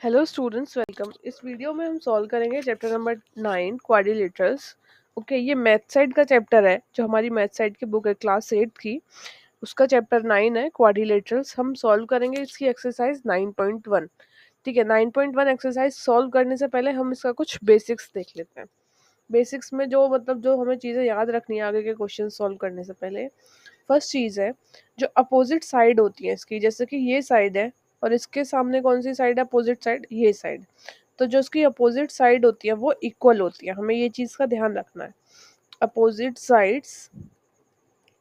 Hello students, welcome. इस video में हम सॉल्व करेंगे चैप्टर नंबर 9 क्वाड्रिलेटरल्स। ओके, ये मैथ साइड का चैप्टर है जो हमारी मैथ साइड की बुक है क्लास 8 की। उसका चैप्टर 9 है क्वाड्रिलेटरल्स। हम सॉल्व करेंगे इसकी एक्सरसाइज 9.1। ठीक है, 9.1 एक्सरसाइज सॉल्व करने से पहले हम इसका कुछ बेसिक्स देख लेते हैं। बेसिक्स में जो हमें चीज़ें याद रखनी है आगे के क्वेश्चन सॉल्व करने से पहले। फर्स्ट चीज़ है जो अपोजिट साइड होती है इसकी, जैसे कि ये साइड है और इसके सामने कौन सी साइड है, अपोजिट साइड, ये साइड। तो जो उसकी अपोजिट साइड होती है वो इक्वल होती है, हमें ये चीज़ का ध्यान रखना है। अपोजिट साइड्स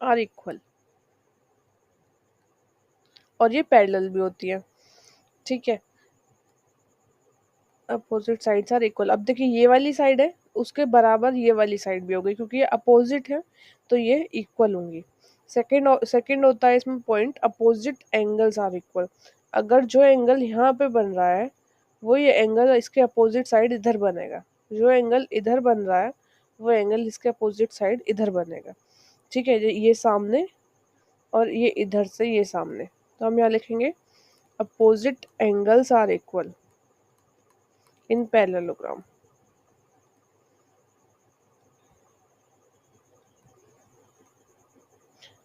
आर इक्वल और ये पैरेलल भी होती है। ठीक है, अपोजिट साइड्स आर इक्वल। अब देखिए ये वाली साइड है, उसके बराबर ये वाली साइड भी हो गई, क्योंकि ये अपोजिट है तो ये इक्वल होंगी। सेकंड होता है इसमें point, opposite angles are equal. अगर जो एंगल यहाँ पे बन रहा है वो ये एंगल इसके अपोजिट साइड इधर बनेगा। जो एंगल इधर बन रहा है वो एंगल इसके अपोजिट साइड इधर बनेगा। ठीक है, ये सामने और ये इधर से ये सामने। तो हम यहाँ लिखेंगे opposite angles are equal in parallelogram.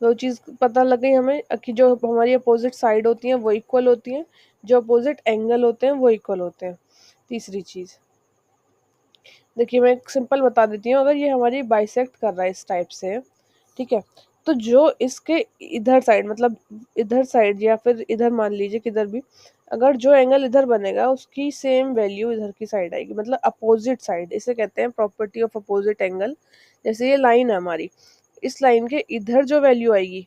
दो चीज़ पता लग गई हमें कि जो हमारी अपोजिट साइड होती हैं वो इक्वल होती हैं, जो अपोजिट एंगल होते हैं वो इक्वल होते हैं। तीसरी चीज़ देखिए, मैं एक सिंपल बता देती हूँ। अगर ये हमारी बाइसेक्ट कर रहा है इस टाइप से, ठीक है, तो जो इसके इधर साइड, मतलब इधर साइड या फिर इधर मान लीजिए किधर भी, अगर जो एंगल इधर बनेगा उसकी सेम वैल्यू इधर की साइड आएगी, मतलब अपोजिट साइड। इसे कहते हैं प्रॉपर्टी ऑफ अपोजिट एंगल। जैसे ये लाइन है हमारी, इस लाइन के इधर जो वैल्यू आएगी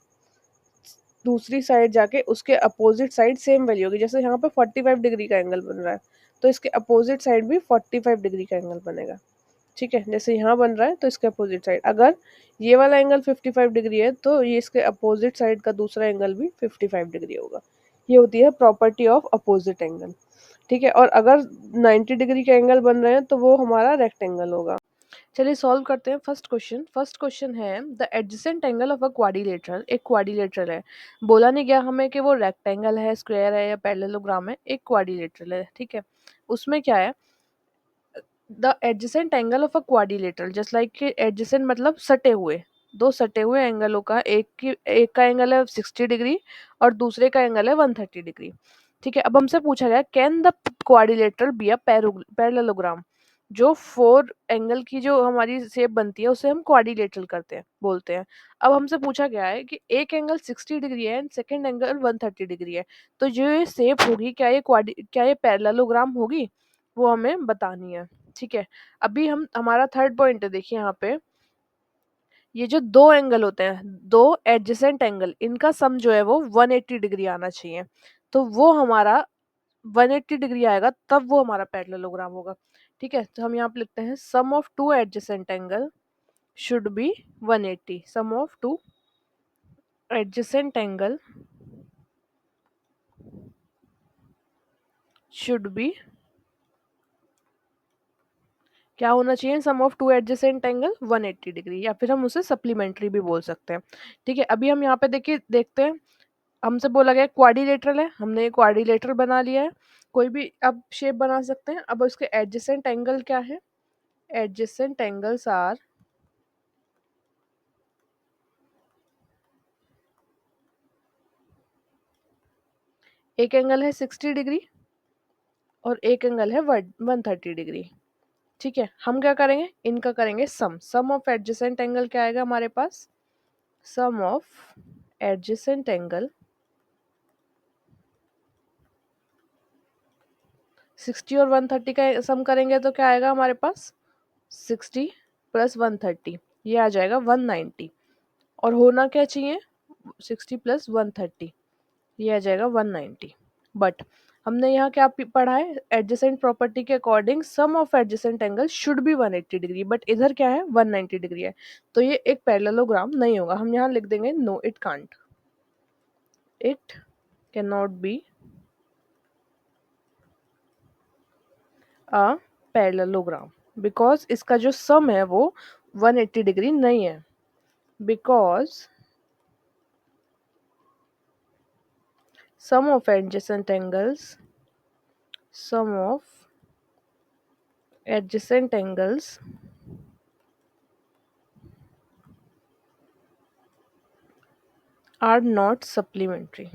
दूसरी साइड जाके उसके अपोजिट साइड सेम वैल्यू होगी। जैसे यहाँ पे 45 डिग्री का एंगल बन रहा है तो इसके अपोजिट साइड भी 45 डिग्री का एंगल बनेगा। ठीक है, जैसे यहाँ बन रहा है तो इसके अपोजिट साइड, अगर ये वाला एंगल 55 डिग्री है तो ये इसके अपोजिट साइड का दूसरा एंगल भी 55 डिग्री होगा। ये होती है प्रॉपर्टी ऑफ अपोजिट एंगल। ठीक है, और अगर 90 डिग्री के एंगल बन रहे हैं तो वो हमारा रेक्टेंगल होगा। चलिए सॉल्व करते हैं फर्स्ट क्वेश्चन। फर्स्ट क्वेश्चन है the adjacent angle of a quadrilateral. एक क्वाड्रिलेटरल है, बोला नहीं गया हमें कि वो रेक्टेंगल है, स्क्वायर है या पैरेललोग्राम है, एक क्वाड्रिलेटरल है। ठीक है, उसमें क्या है, the adjacent angle of a quadrilateral, just like adjacent मतलब सटे हुए, दो सटे हुए एंगलों का एक का एंगल है 60 डिग्री और दूसरे का एंगल है 130 डिग्री। ठीक है, अब हमसे पूछा गया can the quadrilateral B a parallelogram. जो फोर एंगल की जो हमारी शेप बनती है उसे हम क्वाड्रिलेटरल करते हैं, बोलते हैं। अब हमसे पूछा गया है कि एक एंगल 60 डिग्री है एंड सेकंड एंगल 130 डिग्री है, तो जो ये शेप होगी क्या ये पैरेललोग्राम होगी, वो हमें बतानी है। ठीक है, अभी हमारा थर्ड पॉइंट है, देखिए यहाँ पे ये जो दो एंगल होते हैं, दो एडजेसेंट एंगल, इनका सम जो है वो 180 डिग्री आना चाहिए। तो वो हमारा 180 डिग्री आएगा तब वो हमारा पैरेललोग्राम होगा। ठीक है, तो हम यहाँ पे लिखते हैं sum of two adjacent angle should be 180। Sum of two adjacent angle should be, क्या होना चाहिए, sum of two adjacent angle 180 degree, या फिर हम उसे सप्लीमेंट्री भी बोल सकते हैं। ठीक है, अभी हम यहाँ पे देखिए देखते हैं, हमसे बोला गया क्वाड्रिलेटरल है, हमने क्वाड्रिलेटरल बना लिया है। कोई भी अब शेप बना सकते हैं। अब उसके एडजेसेंट एंगल क्या है, एडजेसेंट एंगल्स आर एक एंगल है 60 डिग्री और एक एंगल है 130 डिग्री। ठीक है, हम क्या करेंगे, इनका करेंगे सम ऑफ एडजेसेंट एंगल क्या आएगा हमारे पास, सम ऑफ एडजेसेंट एंगल 60 और 130 का सम करेंगे तो क्या आएगा हमारे पास, 60 प्लस 130, ये आ जाएगा 190। और होना क्या चाहिए, 60 प्लस 130, ये आ जाएगा 190। बट हमने यहाँ क्या पढ़ा है, एडजेसेंट प्रॉपर्टी के according sum of adjacent angle should be 180 degree, but इधर क्या है 190 डिग्री है, तो ये एक पैरेललोग्राम नहीं होगा। हम यहाँ लिख देंगे no it can't, it can not be a parallelogram because इसका जो सम है वो 180 डिग्री नहीं है, because sum of adjacent angles sum of adjacent angles are not supplementary.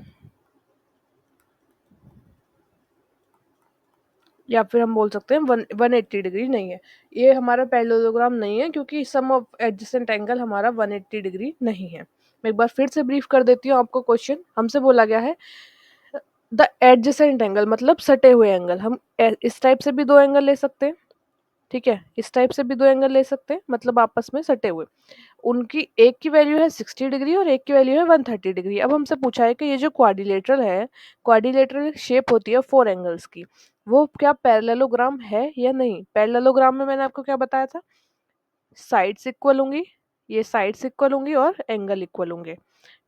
या फिर हम बोल सकते हैं 180 डिग्री नहीं है, ये हमारा पैरेललोग्राम नहीं है क्योंकि सम ऑफ एडजेसेंट एंगल हमारा 180 डिग्री नहीं है। मैं एक बार फिर से ब्रीफ कर देती हूँ आपको। क्वेश्चन हमसे बोला गया है द एडजेसेंट एंगल मतलब सटे हुए एंगल। हम इस टाइप से भी दो एंगल ले सकते हैं, ठीक है, इस टाइप से भी दो एंगल ले सकते हैं, मतलब आपस में सटे हुए। उनकी एक की वैल्यू है 60 डिग्री और एक की वैल्यू है 130 डिग्री। अब हमसे पूछा है कि ये जो क्वाड्रिलेटरल है, क्वाड्रिलेटरल शेप होती है 4 एंगल्स की, वो क्या पैरेललोग्राम है या नहीं। पैरेललोग्राम में मैंने आपको क्या बताया था, साइड्स इक्वल होंगी, ये साइड्स इक्वल होंगी और एंगल इक्वल होंगे,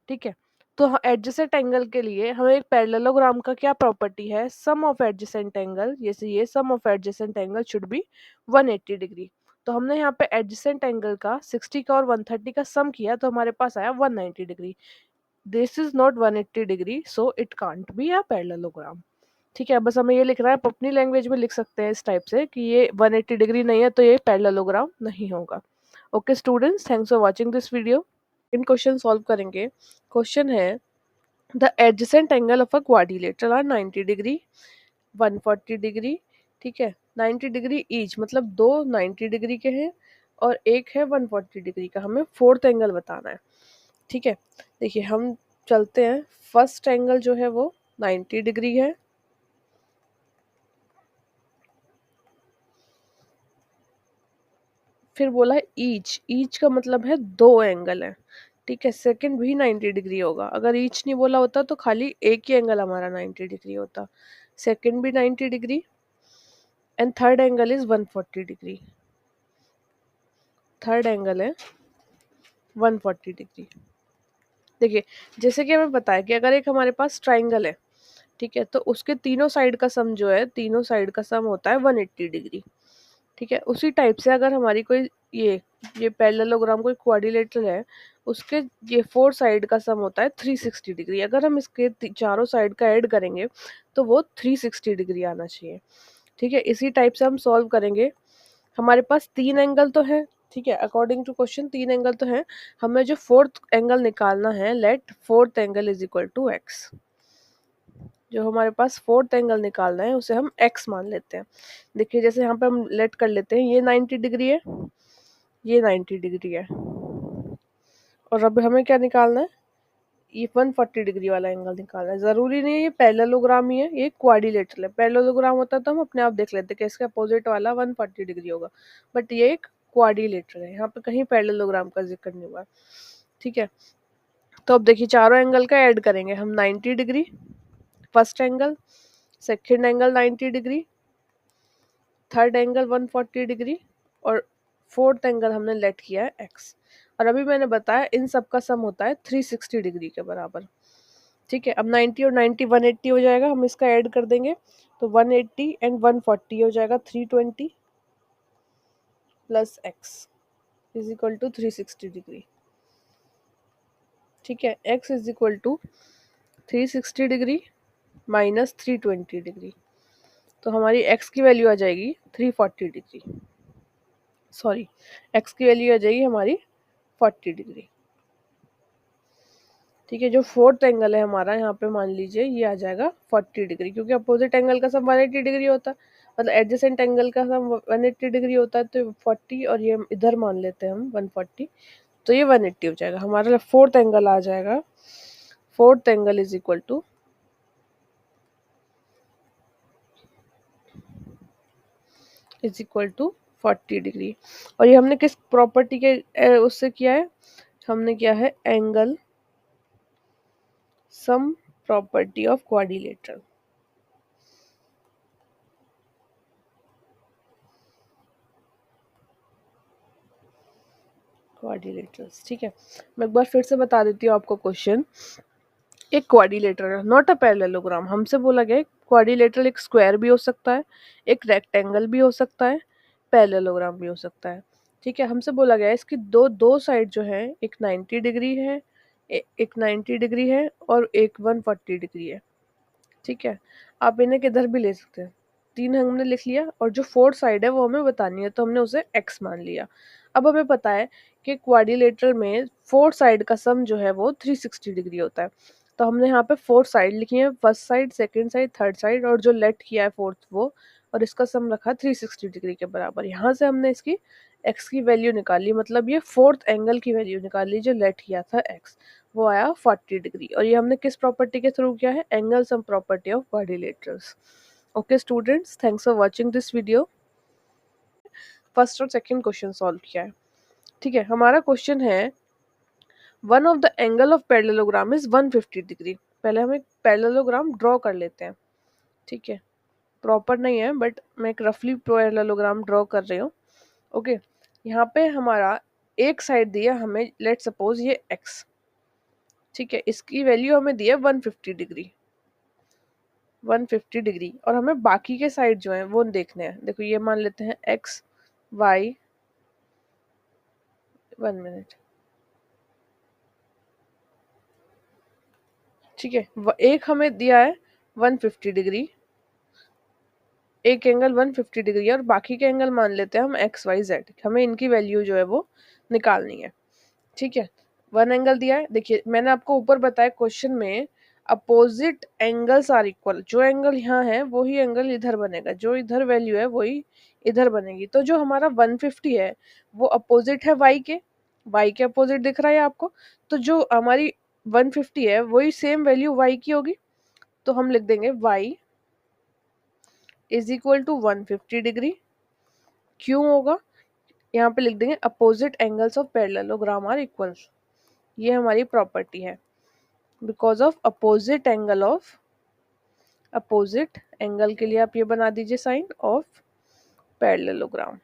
ठीक है। तो एडजेसेंट एंगल के लिए हमें एक पैरेललोग्राम का क्या प्रॉपर्टी है, सम ऑफ एडजेसेंट एंगल, जैसे ये sum of adjacent angle should be 180 degree. तो हमने यहाँ पे एडजेसेंट एंगल का 60 का और 130 का सम किया तो हमारे पास आया 190 degree. This is not 180 degree, so it can't be a parallelogram. ठीक है, बस हमें ये लिखना है, अपनी लैंग्वेज में लिख सकते हैं इस टाइप से कि ये 180 डिग्री नहीं है तो ये पैरेललोग्राम नहीं होगा। Okay students, thanks for watching this video. इन क्वेश्चन सॉल्व करेंगे। क्वेश्चन है the adjacent angle of a quadrilateral are 90 degree, 140 degree, ठीक है, 90 डिग्री ईच, मतलब दो 90 डिग्री के हैं और एक है 140 डिग्री का। हमें फोर्थ एंगल बताना है, ठीक है। देखिए हम चलते हैं, फर्स्ट एंगल जो है वो 90 डिग्री है, फिर बोला है ईच, ईच का मतलब है दो एंगल है, ठीक है। सेकंड भी 90 डिग्री होगा, अगर ईच नहीं बोला होता तो खाली एक ही एंगल हमारा 90 डिग्री होता। सेकंड भी 90 degree and third angle is 140 degree, third angle है 140 डिग्री। देखिए जैसे कि हमें पता है कि अगर एक हमारे पास ट्राइंगल है, ठीक है, तो उसके तीनों साइड का सम जो है, तीनों साइड का सम होता है 180 डिग्री, ठीक है। उसी टाइप से अगर हमारी कोई ये पैरेललोग्राम कोई क्वाड्रिलेटरल है, उसके ये फोर साइड का सम होता है 360 डिग्री। अगर हम इसके चारों साइड का ऐड करेंगे तो वो 360 डिग्री आना चाहिए, ठीक है। इसी टाइप से हम सॉल्व करेंगे। हमारे पास तीन एंगल तो है, ठीक है, अकॉर्डिंग टू क्वेश्चन तीन एंगल तो है। हमें जो फोर्थ एंगल निकालना है, let fourth angle is equal to x. जो हमारे पास फोर्थ एंगल निकालना है उसे हम x मान लेते हैं। देखिए जैसे यहाँ पे हम लेट कर लेते हैं, ये 90 डिग्री है, ये 90 डिग्री है, और अब हमें क्या निकालना है, ये 140 डिग्री वाला एंगल निकालना है। जरूरी नहीं है ये पैरेललोग्राम ही है, ये क्वाड्रिलेटरल है। पैरेललोग्राम होता तो हम अपने आप देख लेते कि इसका अपोजिट वाला 140 डिग्री होगा, बट ये एक क्वाड्रिलेटरल है, यहाँ पे कहीं पैरेललोग्राम का जिक्र नहीं हुआ, ठीक है। तो अब देखिए चारों एंगल का ऐड करेंगे हम, 90 degree first angle, second angle 90 degree, third angle 140 degree और फोर्थ एंगल हमने लेट किया है एक्स। और अभी मैंने बताया इन सब का सम होता है 360 डिग्री के बराबर, ठीक है। अब 90 और 90 180 हो जाएगा, हम इसका ऐड कर देंगे तो 180 एंड 140 हो जाएगा 320 plus x is equal to 360 degree, ठीक है। X is equal to 360 degree minus 320 degree, तो हमारी एक्स की वैल्यू आ जाएगी 340 डिग्री, सॉरी एक्स की वैल्यू आ जाएगी हमारी 40 डिग्री, ठीक है। जो फोर्थ एंगल है हमारा यहाँ पे मान लीजिए ये आ जाएगा 40 डिग्री, क्योंकि अपोजिट एंगल का सम 180 डिग्री होता है, मतलब एडजेसेंट एंगल का सम 180 डिग्री होता है, तो 40 और ये इधर मान लेते हैं हम 140, तो ये 180 हो जाएगा। हमारा फोर्थ एंगल आ जाएगा, fourth angle is equal to 40 degree. और ये हमने किस प्रॉपर्टी के उससे किया है, हमने किया है angle sum property of quadrilateral, quadrilaterals, ठीक है। मैं एक बार फिर से बता देती हूँ आपको क्वेश्चन। एक क्वाड्रिलेटरल नॉट अ पैरेललोग्राम, हमसे बोला गया क्वाड्रिलेटरल एक स्क्वायर भी हो सकता है, एक रेक्टेंगल भी हो सकता है, पैरेललोग्राम भी हो सकता है, ठीक है। हमसे बोला गया है इसकी दो दो साइड जो है, एक 90 डिग्री है, एक 90 डिग्री है और एक 140 डिग्री है, ठीक है। आप इन्हें किधर भी ले सकते हैं, 3 हमने लिख लिया, और जो फोर्थ साइड है वो हमें बतानी है, तो हमने उसे x मान लिया। अब हमें पता है कि क्वाड्रिलेटरल में फोर्थ साइड का सम जो है वो 360 डिग्री होता है। तो हमने यहाँ पे फोर्थ साइड लिखी है, first side, second side, third side, और जो लेट किया है फोर्थ वो, और इसका सम रखा 360 डिग्री के बराबर। यहाँ से हमने इसकी x की वैल्यू निकाली, मतलब ये फोर्थ एंगल की वैल्यू निकाली जो लेट किया था x, वो आया 40 डिग्री। और ये हमने किस प्रॉपर्टी के थ्रू किया है? Angle sum property of quadrilaterals. Okay students, thanks for watching this video. First और सेकंड क्वेश्चन सॉल्व किया है। ठीक है, हमारा क्वेश्चन है one of the angle of parallelogram is 150 degree. पहले हम एक पैरेललोग्राम ड्रॉ कर लेते हैं। ठीक है, प्रॉपर नहीं है बट मैं एक रफली पैरेललोग्राम ड्रॉ कर रही हूँ। ओके, यहाँ पे हमारा एक साइड दिया हमें, लेट सपोज ये x। ठीक है, इसकी वैल्यू हमें दी है 150 डिग्री, 150 डिग्री, और हमें बाकी के साइड जो है वो देखने हैं। देखो ये मान लेते हैं x y, 1 मिनट। ठीक है, एक हमें दिया है 150 डिग्री, एक एंगल 150 डिग्री है, और बाकी के एंगल मान लेते हैं हम एक्स वाई जेड। हमें इनकी वैल्यू जो है वो निकालनी है। ठीक है, वन एंगल दिया है। देखिए मैंने आपको ऊपर बताया क्वेश्चन में अपोजिट एंगल्स आर इक्वल। जो एंगल यहाँ है वही एंगल इधर बनेगा, जो इधर वैल्यू है वही इधर बनेगी। तो जो हमारा 150 है वो अपोजिट है y के अपोजिट दिख रहा है आपको। तो जो हमारी 150 है वही सेम वैल्यू y की होगी। तो हम लिख देंगे y is equal to 150 degree. क्यों होगा? यहाँ पे लिख देंगे opposite angles of parallelogram are equal. ये हमारी प्रॉपर्टी है, because of opposite angle of, opposite angle के लिए आप ये बना दीजिए साइन ऑफ पैरेललोग्राम।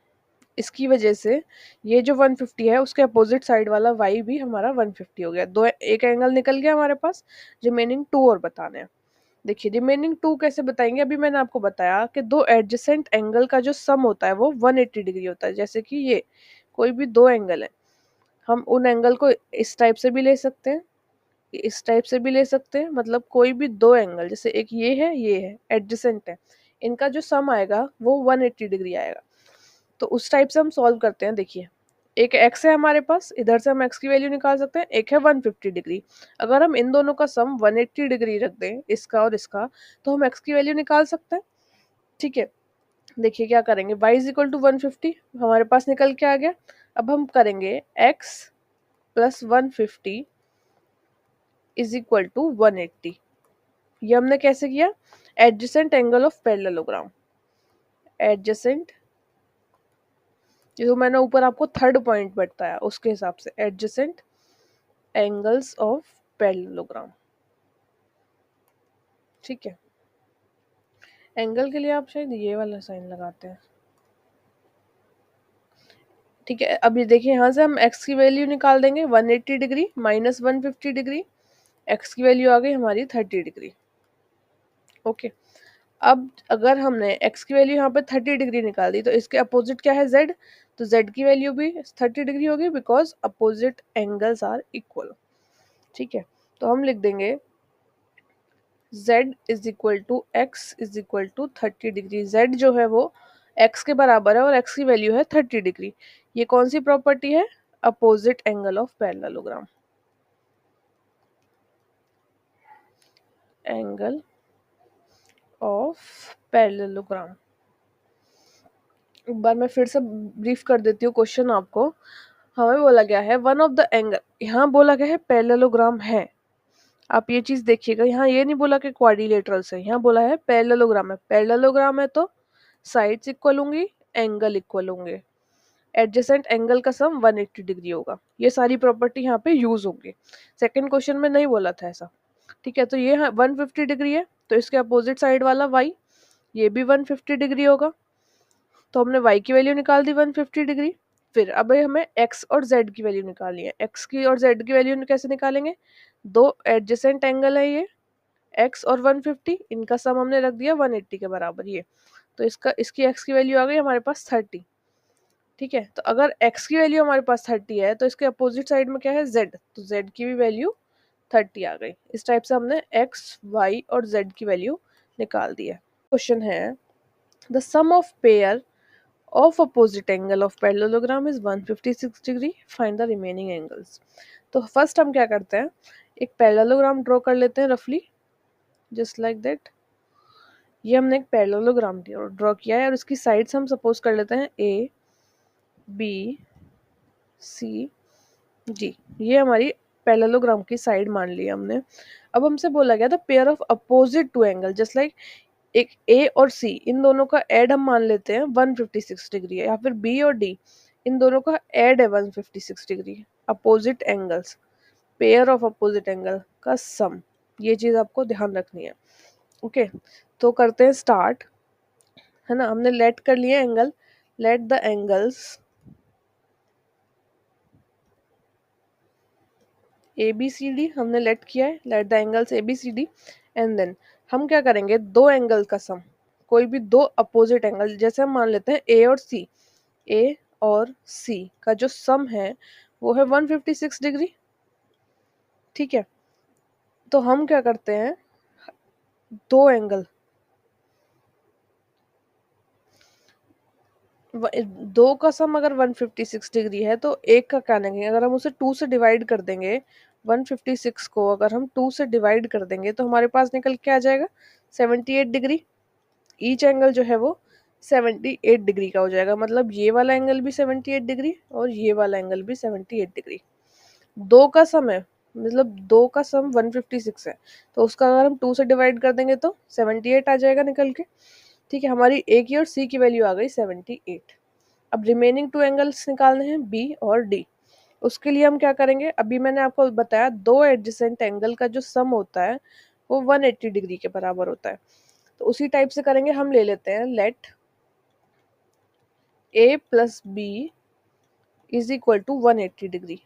इसकी वजह से ये जो 150 है उसके अपोजिट साइड वाला y भी हमारा 150 हो गया। दो एक एंगल निकल गया हमारे पास, रिमेनिंग 2 और बताने हैं। देखिए रिमेनिंग 2 कैसे बताएंगे? अभी मैंने आपको बताया कि दो एडजेसेंट एंगल का जो सम होता है वो 180 डिग्री होता है। जैसे कि ये कोई भी दो एंगल है, हम उन एंगल को इस टाइप से भी ले सकते हैं, इस टाइप से भी ले सकते हैं। मतलब कोई भी दो एंगल, जैसे एक ये है एडजेसेंट है, इनका जो सम आएगा वो 180 डिग्री आएगा। तो उस टाइप से हम सॉल्व करते हैं। देखिए एक x है हमारे पास, इधर से हम x की वैल्यू निकाल सकते हैं, एक है 150 डिग्री। अगर हम इन दोनों का सम 180 डिग्री रख दें, इसका और इसका, तो हम x की वैल्यू निकाल सकते हैं। ठीक है, देखिए क्या करेंगे, y इज इक्वल टू 150 हमारे पास निकल के आ गया। अब हम करेंगे x plus 150 is equal to 180। ये हमने कैसे किया? Adjacent angle of parallelogram, adjacent, जो मैंने ऊपर आपको थर्ड पॉइंट बताया उसके हिसाब से, एडजेसेंट एंगल्स ऑफ पैरेललोग्राम। ठीक है, एंगल के लिए आप शायद ये वाला साइन लगाते हैं। ठीक है, अब ये देखिए यहाँ से हम x की वैल्यू निकाल देंगे, 180 डिग्री माइनस 150 डिग्री, x की वैल्यू आ गई हमारी 30 डिग्री। ओके, अब अगर हमने x की वैल्यू यहाँ पे 30 डिग्री निकाल दी, तो इसके अपोजिट क्या है? z। तो z की वैल्यू भी 30 डिग्री होगी, because opposite angles are equal. ठीक है, तो हम लिख देंगे z is equal to x is equal to 30 degree. z जो है वो x के बराबर है और x की वैल्यू है 30 डिग्री। ये कौन सी प्रॉपर्टी है? Opposite angle of parallelogram, angle of parallelogram. एक बार मैं फिर से ब्रीफ कर देती हूँ क्वेश्चन आपको। हमें बोला गया है वन ऑफ द एंगल, यहाँ बोला गया है पैरेललोग्राम है। आप ये चीज देखिएगा, यहाँ ये नहीं बोला कि क्वाड्रिलेटरल्स है, यहाँ बोला है पैरेललोग्राम है। पैरेललोग्राम है तो साइड्स इक्वल होंगी, एंगल इक्वल होंगे, एडजेसेंट एंगल का सम 180 डिग्री होगा। ये सारी प्रॉपर्टी यहाँ पे यूज होंगी। सेकंड क्वेश्चन में नहीं बोला था ऐसा। ठीक है, तो ये 150 डिग्री है, तो इसके अपोजिट साइड वाला y, ये भी 150 डिग्री होगा। तो हमने y की वैल्यू निकाल दी 150 डिग्री। फिर अब हमें x और z की वैल्यू निकालनी है। x की और z की वैल्यू कैसे निकालेंगे? दो एडजेसेंट एंगल है ये, x और 150, इनका सम हमने रख दिया 180 के बराबर ये। तो इसकी x की वैल्यू आ गई हमारे पास 30। ठीक है, तो अगर x की वैल्यू हमारे पास 30 है तो इसके अपोजिट साइड में क्या है? z। तो z की भी वैल्यू 30 आ गई। इस टाइप से हमने x, y और z की वैल्यू निकाल दी है। क्वेश्चन है the sum of pair of opposite angle of parallelogram is 156 degree, find the remaining angles. तो फर्स्ट हम क्या करते हैं, एक पैरेललोग्राम ड्रॉ कर लेते हैं रफली, जस्ट लाइक दैट। ये हमने एक पैरेललोग्राम ड्रॉ किया है और इसकी साइड्स हम सपोज कर लेते हैं ए बी सी जी, ये हमारी पैरेललोग्राम की साइड मान ली हमने। अब हमसे बोला गया था pair of opposite two angle, just like एक ए और सी, इन दोनों का ऐड हम मान लेते हैं 156 डिग्री है, या फिर बी और डी, इन दोनों का ऐड है 156 degree. Opposite angles, pair of opposite angle का सम, ये चीज आपको ध्यान रखनी है। ओके, तो करते हैं स्टार्ट, है ना। हमने लेट कर लिया angle, let the angles A B C D हमने लेट किया है, let the angles A B C D, and then हम क्या करेंगे, दो एंगल का सम, कोई भी दो अपोजिट एंगल, जैसे हम मान लेते हैं ए और सी, ए और सी का जो सम है वो है 156 डिग्री, ठीक है। तो हम क्या करते हैं, दो एंगल, दो का सम अगर 156 डिग्री है तो एक का क्या लेंगे, अगर हम उसे 2 से डिवाइड कर देंगे, 156 को अगर हम 2 से डिवाइड कर देंगे तो हमारे पास निकल के आ जाएगा 78 डिग्री। ईच एंगल जो है वो 78 डिग्री का हो जाएगा, मतलब ये वाला एंगल भी 78 डिग्री और ये वाला एंगल भी 78 डिग्री। दो का सम है, मतलब दो का सम 156 है, तो उसका अगर हम 2 से डिवाइड कर देंगे तो 78 आ जाएगा निकल के, ठीक है। हमारी ए की और सी की वैल्यू आ गई 78। अब रिमेनिंग टू एंगल्स निकालने हैं बी और डी। उसके लिए हम क्या करेंगे, अभी मैंने आपको बताया दो एडजेसेंट एंगल का जो सम होता है वो 180 डिग्री के बराबर होता है। तो उसी टाइप से करेंगे, हम ले लेते हैं let A plus B is equal to 180 degree.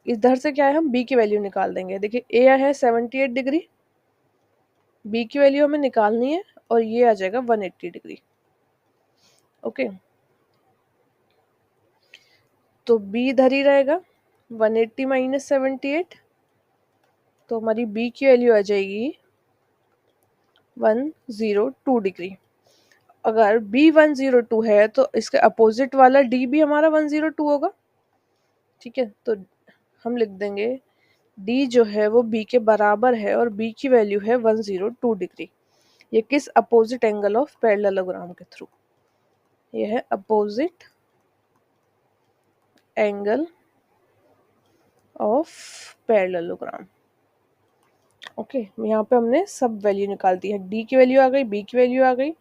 इधर से क्या है, हम बी की वैल्यू निकाल देंगे। देखिए ए है 78 डिग्री, बी की वैल्यू हमें निकालनी है और ये आ जाएगा 180 डिग्री। ओके, तो बी इधर ही रहेगा, 180 माइनस 78, तो हमारी बी की वैल्यू आ जाएगी 102 डिग्री। अगर बी 102 है तो इसके अपोजिट वाला डी भी हमारा 102 होगा, ठीक है। तो हम लिख देंगे डी जो है वो बी के बराबर है और बी की वैल्यू है 102 डिग्री। ये किस अपोजिट एंगल ऑफ पैरेललोग्राम के थ्रू, ये है opposite angle of parallelogram. Okay, यहाँ पे हमने सब वैल्यू निकाल दी है, डी की वैल्यू आ गई, बी की वैल्यू आ गई,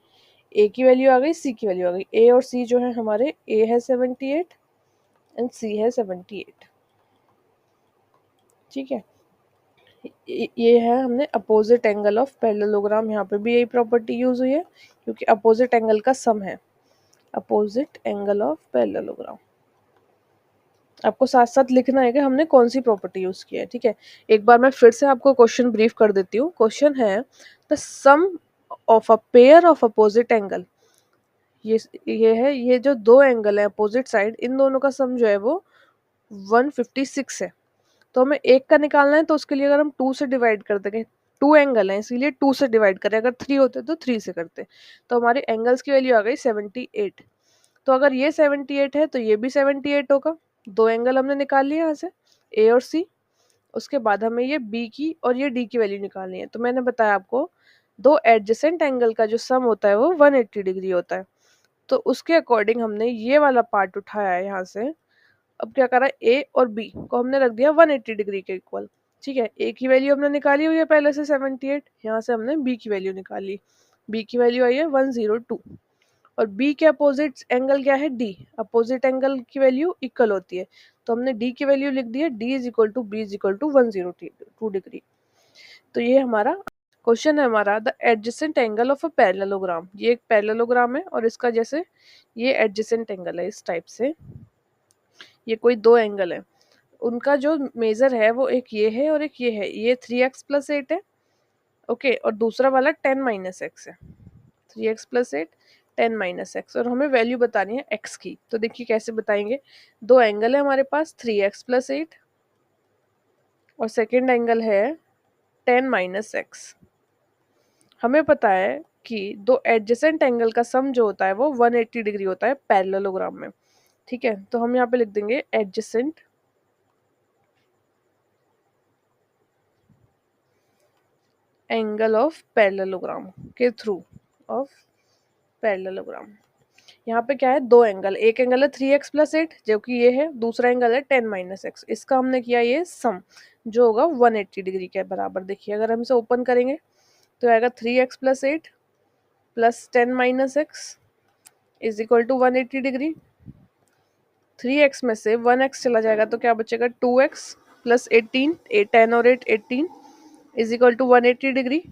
ए की वैल्यू आ गई, सी की वैल्यू आ गई। ए और सी जो है हमारे, ए है 78 एंड सी है 78, ठीक है। ये है हमने अपोजिट एंगल ऑफ पैरेललोग्राम, यहाँ पे भी यही प्रॉपर्टी यूज हुई है क्योंकि अपोजिट एंगल का सम है, अपोजिट एंगल ऑफ पैरेललोग्राम। आपको साथ साथ लिखना है कि हमने कौन सी प्रॉपर्टी यूज की है, ठीक है। एक बार मैं फिर से आपको क्वेश्चन ब्रीफ कर देती हूँ। क्वेश्चन है the sum of a pair of opposite angle, ये है, ये जो दो एंगल है अपोजिट साइड, इन दोनों का सम जो है वो 156 है। तो हमें एक का निकालना है, तो उसके लिए अगर हम 2 से डिवाइड कर देंगे, टू एंगल है इसीलिए 2 से डिवाइड करें, अगर 3 होते तो 3 से करते, तो हमारे एंगल्स की वैल्यू आ गई 78। तो अगर ये 78 है तो ये भी 78 होगा। दो एंगल हमने निकाल लिए यहाँ से, ए और सी। उसके बाद हमें ये बी की और ये डी की वैल्यू निकालनी है। तो मैंने बताया आपको दो एडजेसेंट एंगल का जो सम होता है वो 180 डिग्री होता है। तो उसके अकॉर्डिंग हमने ये वाला पार्ट उठाया है यहाँ से। अब क्या करा, ए और बी को हमने रख दिया 180 डिग्री के इक्वल, ठीक है। ए की वैल्यू हमने निकाली हुई है पहले से 78, यहाँ से हमने बी की वैल्यू निकाली, बी की वैल्यू आई है 102। और बी के अपोजिट एंगल क्या है, डी, अपोजिट एंगल की वैल्यू इक्वल होती है, तो हमने डी की वैल्यू लिख दी है, D is equal to B is equal to 102 degree. तो ये हमारा क्वेश्चन है हमारा, the adjacent angle of a parallelogram. ये एक पैरेललोग्राम है और इसका जैसे ये एडजेसेंट एंगल है, इस टाइप से ये कोई दो एंगल है, उनका जो मेजर है वो एक ये है और एक ये है। ये 3x प्लस 8 है, ओके, और दूसरा वाला 10 माइनस एक्स है। 3x प्लस 8 10 माइनस एक्स, और हमें वैल्यू बतानी है x की। तो देखिए कैसे बताएंगे, दो एंगल है हमारे पास, 3x प्लस 8 और सेकेंड एंगल है 10 माइनस एक्स। हमें पता है कि दो एडजेसेंट एंगल का सम जो होता है वो 180 डिग्री होता है पैरेललोग्राम में। ठीक है, तो हम यहाँ पे लिख देंगे एडजेसेंट एंगल ऑफ पैरेललोग्राम के थ्रू ऑफ पैरेललोग्राम। यहाँ पे क्या है, दो एंगल, एक एंगल है 3x+8 जो कि ये है, दूसरा एंगल है 10 - x। इसका हमने किया ये सम जो होगा 180 डिग्री के बराबर। देखिए अगर हम इसे ओपन करेंगे तो आएगा 3x+8 plus 10 - x is equal to 180 degree. 3x में से 1x चला जाएगा तो क्या बचेगा 2x प्लस 18, 10 और 8 18 इज इक्वल टू 180 डिग्री।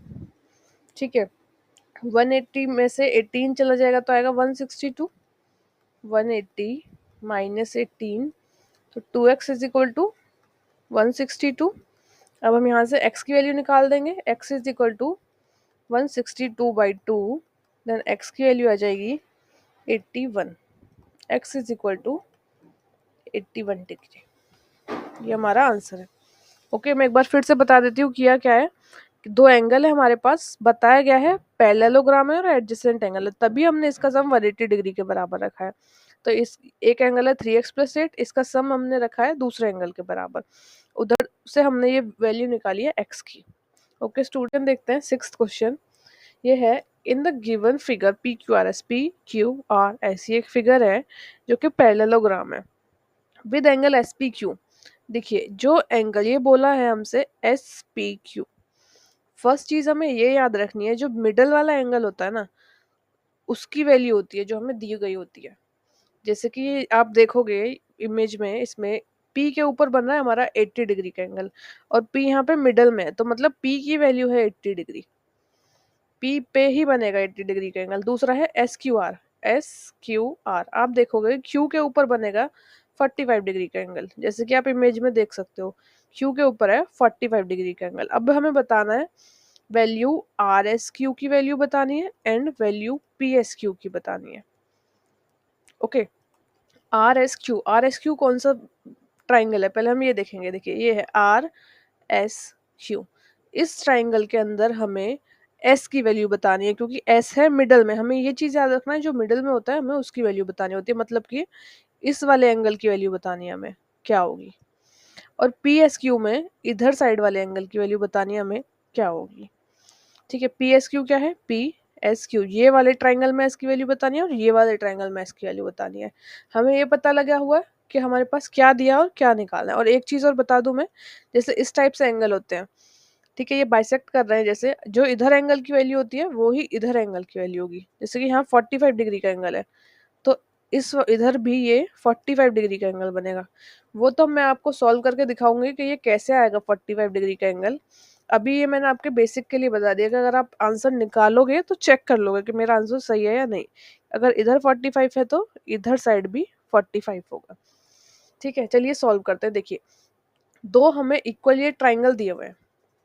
ठीक है, 180 में से 18 चला जाएगा तो आएगा 162। 180 माइनस 18 तो 2x इज इक्वल टू 162। अब हम यहाँ से x की वैल्यू निकाल देंगे, x is equal to 162/2, then x की वैल्यू आ जाएगी 81। x is equal to 81 degree, ये हमारा आंसर है। ओके, मैं एक बार फिर से बता देती हूँ किया क्या है। दो एंगल है हमारे पास, बताया गया है पैरेललोग्राम है और एडजेसेंट एंगल है, तभी हमने इसका सम 180 डिग्री के बराबर रखा है। तो इस एक एंगल है 3x+8, इसका सम हमने रखा है दूसरे एंगल के बराबर, उधर से हमने ये वैल्यू निकाली है x की। ओके स्टूडेंट, देखते हैं 6th क्वेश्चन। ये है in the given figure PQRS, PQR ऐसी एक फिगर है जो कि पैरेललोग्राम है विद एंगल SPQ। देखिए जो एंगल ये बोला है हमसे SPQ, फर्स्ट चीज हमें ये याद रखनी है, जो मिडल वाला एंगल होता है ना उसकी वैल्यू होती है जो हमें दी गई होती है। जैसे कि आप देखोगे इमेज में, इसमें P के ऊपर बन रहा है हमारा 80 डिग्री का एंगल और P यहाँ पे मिडल में है, तो मतलब P की वैल्यू है 80 डिग्री, P पे ही बनेगा 80 डिग्री का एंगल। दूसरा है SQR, SQR आप देखोगे Q के ऊपर बनेगा 45 डिग्री का एंगल, जैसे कि आप इमेज में देख सकते हो Q के ऊपर है 45 डिग्री का एंगल। अब हमें बताना है वैल्यू RSQ की वैल्यू बतानी है एंड वैल्यू PSQ की बतानी है। ओके, RSQ कौन सा ट्राइंगल है पहले हम ये देखेंगे। देखिए ये है RSQ, इस ट्राइंगल के अंदर हमें S की वैल्यू बतानी है, क्योंकि S है मिडल में, हमें ये चीज याद रखना है जो मिडल में होता है हमें उसकी वैल्यू बतानी होती है, मतलब कि इस वाले एंगल की वैल्यू बतानी है हमें क्या होगी, और PSQ में इधर साइड वाले एंगल की वैल्यू बतानी है हमें क्या होगी। ठीक है, PSQ क्या है, PSQ ये वाले ट्राइंगल में S की वैल्यू बतानी है और ये वाले ट्राइंगल में S की वैल्यू बतानी है। हमें ये पता लगा हुआ है कि हमारे पास क्या दिया और क्या निकालना है। और एक चीज और बता दूं मैं, जैसे इस टाइप से एंगल होते हैं, ठीक है, ये बाइसेक्ट कर रहे हैं, जैसे जो इधर एंगल की वैल्यू होती है वो ही इधर एंगल की वैल्यू होगी। जैसे कि यहाँ 45 डिग्री का एंगल है तो इधर भी ये 45 डिग्री का एंगल बनेगा। वो तो मैं आपको सॉल्व करके दिखाऊंगी कि ये कैसे आएगा 45 डिग्री का एंगल। अभी ये मैंने आपके बेसिक के लिए बता दिया कि अगर आप आंसर निकालोगे तो चेक कर लोगे कि मेरा आंसर सही है या नहीं। अगर इधर 45 है तो इधर साइड भी 45 होगा। ठीक है, चलिए सॉल्व करते हैं। देखिए दो हमें इक्वल ये ट्राइंगल दिए हुए हैं,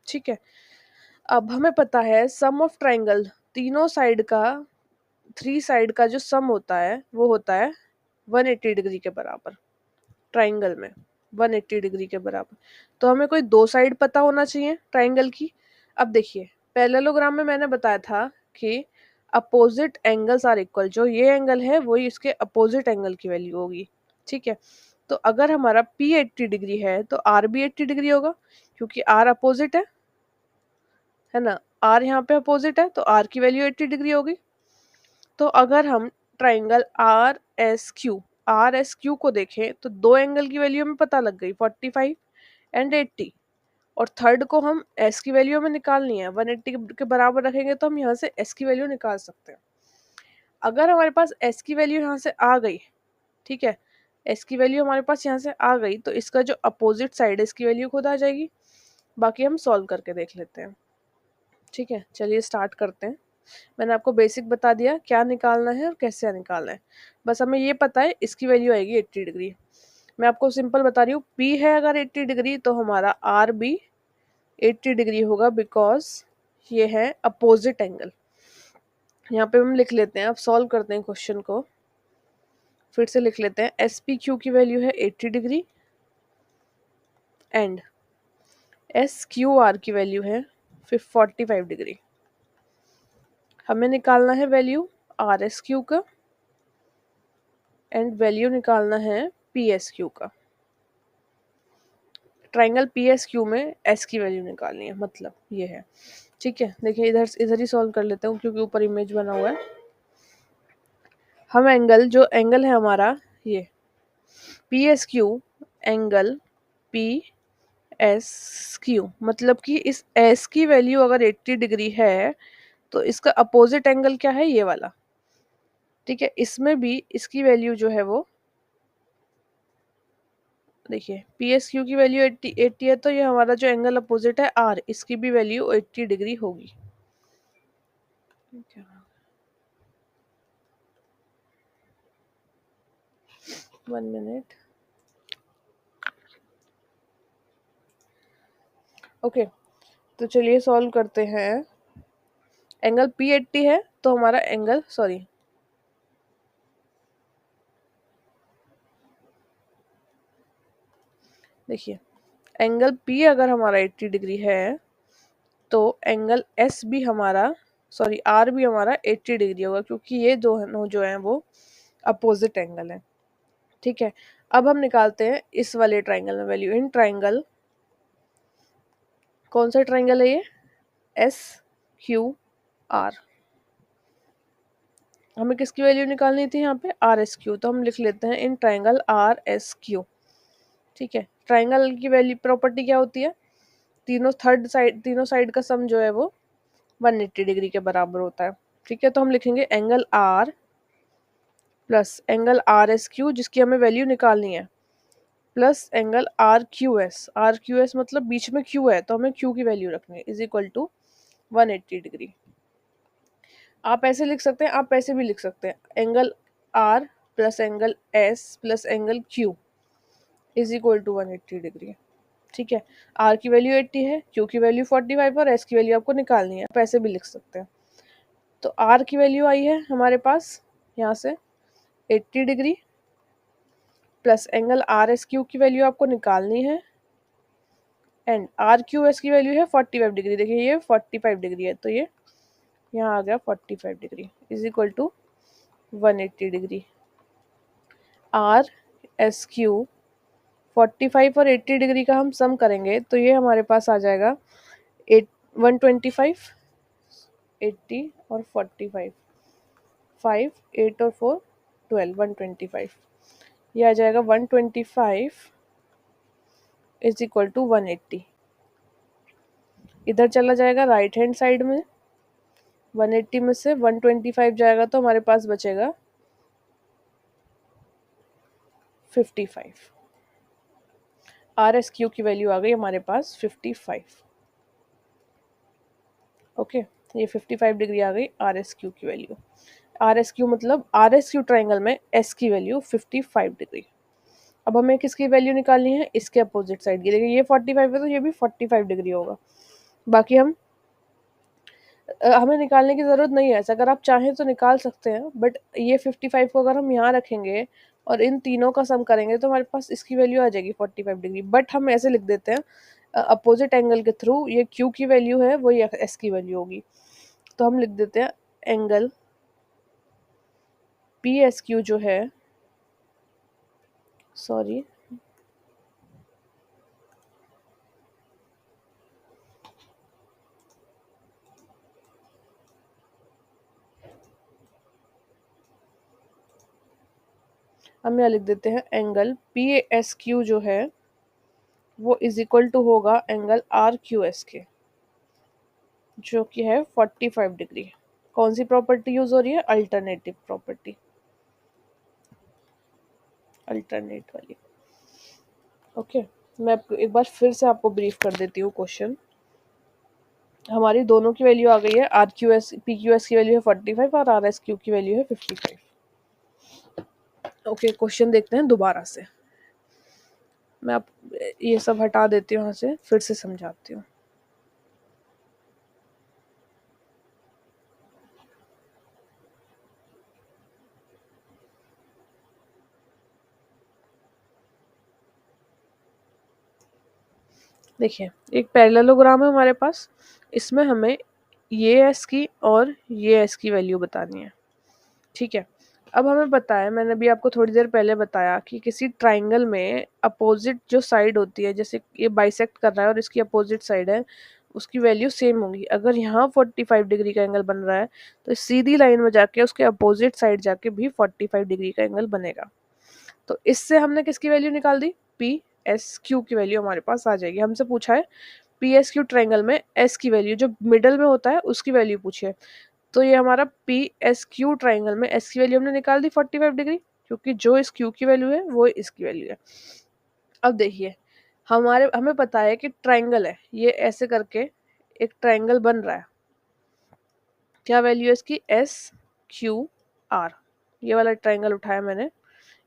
ठीक है। अब हमें पता है सम ऑफ ट्राइंगल, तीनों साइड का, 3 साइड का जो सम होता है वो होता है 180 डिग्री के बराबर, ट्राइंगल में 180 डिग्री के बराबर। तो हमें कोई दो साइड पता होना चाहिए ट्राइंगल की। अब देखिए पैरेललोग्राम में मैंने बताया था कि अपोजिट एंगल्स आर इक्वल, जो ये एंगल है वही इसके अपोजिट एंगल की वैल्यू होगी। ठीक है, तो अगर हमारा P 80 डिग्री है तो R भी 80 डिग्री होगा, क्योंकि R अपोजिट है ना, R यहाँ पे अपोजिट है तो R की वैल्यू 80 डिग्री होगी। तो अगर हम ट्राइंगल आर एस क्यू को देखें तो दो एंगल की वैल्यू हमें पता लग गई 45 एंड 80, और थर्ड को हम एस की वैल्यू हमें निकालनी है, 180 के बराबर रखेंगे तो हम यहाँ से एस की वैल्यू निकाल सकते हैं। अगर हमारे पास एस की वैल्यू यहाँ से आ गई, ठीक है, एस की वैल्यू हमारे पास यहाँ से आ गई तो इसका जो अपोजिट साइड है इसकी वैल्यू खुद आ जाएगी। बाकी हम सॉल्व करके देख लेते हैं। ठीक है, चलिए स्टार्ट करते हैं। मैंने आपको बेसिक बता दिया क्या निकालना है और कैसे निकालना है, बस हमें ये पता है इसकी वैल्यू आएगी 80 डिग्री। मैं आपको सिंपल बता रही हूँ, P है अगर 80 डिग्री तो हमारा R भी 80 डिग्री होगा, बिकॉज ये है अपोजिट एंगल। यहाँ पे हम लिख लेते हैं, अब सॉल्व करते हैं क्वेश्चन को, फिर से लिख लेते हैं। SPQ की वैल्यू है 80 डिग्री एंड SQR की वैल्यू है 45 डिग्री। हमें निकालना है वैल्यू आर एस क्यू का एंड वैल्यू निकालना है पी एस क्यू का। ट्राइंगल पी एस क्यू में एस की वैल्यू निकालनी है, मतलब ये है। ठीक है, देखिए इधर इधर ही सॉल्व कर लेते हूँ क्योंकि ऊपर इमेज बना हुआ है। हम एंगल, जो एंगल है हमारा ये P S Q, angle P S Q, मतलब कि इस एस की वैल्यू अगर 80 डिग्री है तो इसका अपोजिट एंगल क्या है, ये वाला। ठीक है, इसमें भी इसकी वैल्यू जो है वो देखिए पी एस क्यू की वैल्यू 80 है, तो ये हमारा जो एंगल अपोजिट है आर, इसकी भी वैल्यू 80 डिग्री होगी। 1 मिनट। ओके, तो चलिए सॉल्व करते हैं। एंगल पी 80 है तो हमारा एंगल, सॉरी देखिए एंगल पी अगर हमारा 80 डिग्री है तो एंगल एस भी हमारा, सॉरी आर भी हमारा 80 डिग्री होगा, क्योंकि ये दोनों जो है वो अपोजिट एंगल है। ठीक है, अब हम निकालते हैं इस वाले ट्राइंगल में वैल्यू। इन ट्राइंगल, कौन सा ट्राइंगल है ये, एस क्यू आर। हमें किसकी वैल्यू निकालनी थी यहाँ पे, आर एस क्यू, तो हम लिख लेते हैं in triangle are S Q. ठीक है, ट्राइंगल की वैल्यू प्रॉपर्टी क्या होती है, तीनों साइड का सम जो है वो 180 डिग्री के बराबर होता है। ठीक है, तो हम लिखेंगे angle R plus angle R S Q, जिसकी हमें वैल्यू निकालनी है, plus angle R Q S. R Q S मतलब बीच में क्यू है तो हमें क्यू की वैल्यू रखनी है, इज इक्वल टू 180 डिग्री। आप ऐसे लिख सकते हैं, आप ऐसे भी लिख सकते हैं, angle R plus angle S plus angle Q is equal to 180 degree. ठीक है, आर की वैल्यू 80 है, क्यू की वैल्यू 45 और एस की वैल्यू आपको निकालनी है, आप ऐसे भी लिख सकते हैं। तो आर की वैल्यू आई है हमारे पास यहाँ से 80 degree, plus angle R S Q की वैल्यू आपको निकालनी है, एंड आर क्यू एस की वैल्यू है 45 डिग्री। देखिए ये 45 डिग्री है, तो ये यहाँ आ गया 45 degree is equal to 180 degree. R S Q 45 और 80 डिग्री का हम सम करेंगे तो ये हमारे पास आ जाएगा 125, 80 और 45, 5, 8 और 4, 12, 125। ये आ जाएगा 125 इज इक्वल टू 180। इधर चला जाएगा राइट हैंड साइड में, 180 में से 125 जाएगा तो हमारे पास बचेगा 55। आर एस क्यू की वैल्यू आ गई हमारे पास 55। ओके, ये 55 डिग्री आ गई आर एस क्यू की वैल्यू। आर एस क्यू मतलब आर एस क्यू ट्राइंगल में एस की वैल्यू 55 डिग्री। अब हमें किसकी वैल्यू निकालनी है, इसके अपोजिट साइड की। देखिए ये 45 है तो ये भी 45 डिग्री होगा। बाकी हमें निकालने की ज़रूरत नहीं है ऐसा, अगर आप चाहें तो निकाल सकते हैं, बट ये 55 को अगर हम यहाँ रखेंगे और इन तीनों का सम करेंगे तो हमारे पास इसकी वैल्यू आ जाएगी 45 डिग्री। बट हम ऐसे लिख देते हैं अपोजिट एंगल के थ्रू, ये क्यू की वैल्यू है वही एस की वैल्यू होगी, तो हम लिख देते हैं एंगल पी एस क्यू जो है, सॉरी हम यहाँ लिख देते हैं एंगल पी एस क्यू जो है वो इज इक्वल टू होगा एंगल आर क्यू एस के, जो कि है 45 डिग्री। कौन सी प्रॉपर्टी यूज हो रही है, अल्टरनेटिव प्रॉपर्टी, अल्टरनेट वाली। ओके, मैं एक बार फिर से आपको ब्रीफ कर देती हूँ क्वेश्चन। हमारी दोनों की वैल्यू आ गई है, R Q S P Q S की वैल्यू है 45 और आर एस क्यू की वैल्यू है 55। ओके, क्वेश्चन देखते हैं दोबारा से। मैं आप ये सब हटा देती हूँ यहाँ से, फिर से समझाती हूँ। देखिए एक पैरेललोग्राम है हमारे पास, इसमें हमें ये एस की और ये एस की वैल्यू बतानी है। ठीक है, अब हमें पता है, मैंने अभी आपको थोड़ी देर पहले बताया कि किसी ट्राइंगल में अपोजिट जो साइड होती है, जैसे ये बाइसेक्ट कर रहा है और इसकी अपोजिट साइड है, उसकी वैल्यू सेम होगी। अगर यहाँ 45 डिग्री का एंगल बन रहा है तो सीधी लाइन में जाके उसके अपोजिट साइड जाके भी 45 डिग्री का एंगल बनेगा। तो इससे हमने किसकी वैल्यू निकाल दी, पी एस क्यू की वैल्यू हमारे पास आ जाएगी। हमसे पूछा है पी एस क्यू ट्राइंगल में एस की वैल्यू, जो मिडल में होता है उसकी वैल्यू पूछी है। तो ये हमारा पी एस क्यू ट्राइंगल में एस की वैल्यू हमने निकाल दी 45 डिग्री, क्योंकि जो इस क्यू की वैल्यू है वो इसकी वैल्यू है। अब देखिए, हमें पता है कि ट्राइंगल है, ये ऐसे करके एक ट्राइंगल बन रहा है। क्या वैल्यू है इसकी, एस क्यू आर। ये वाला ट्राइंगल उठाया मैंने,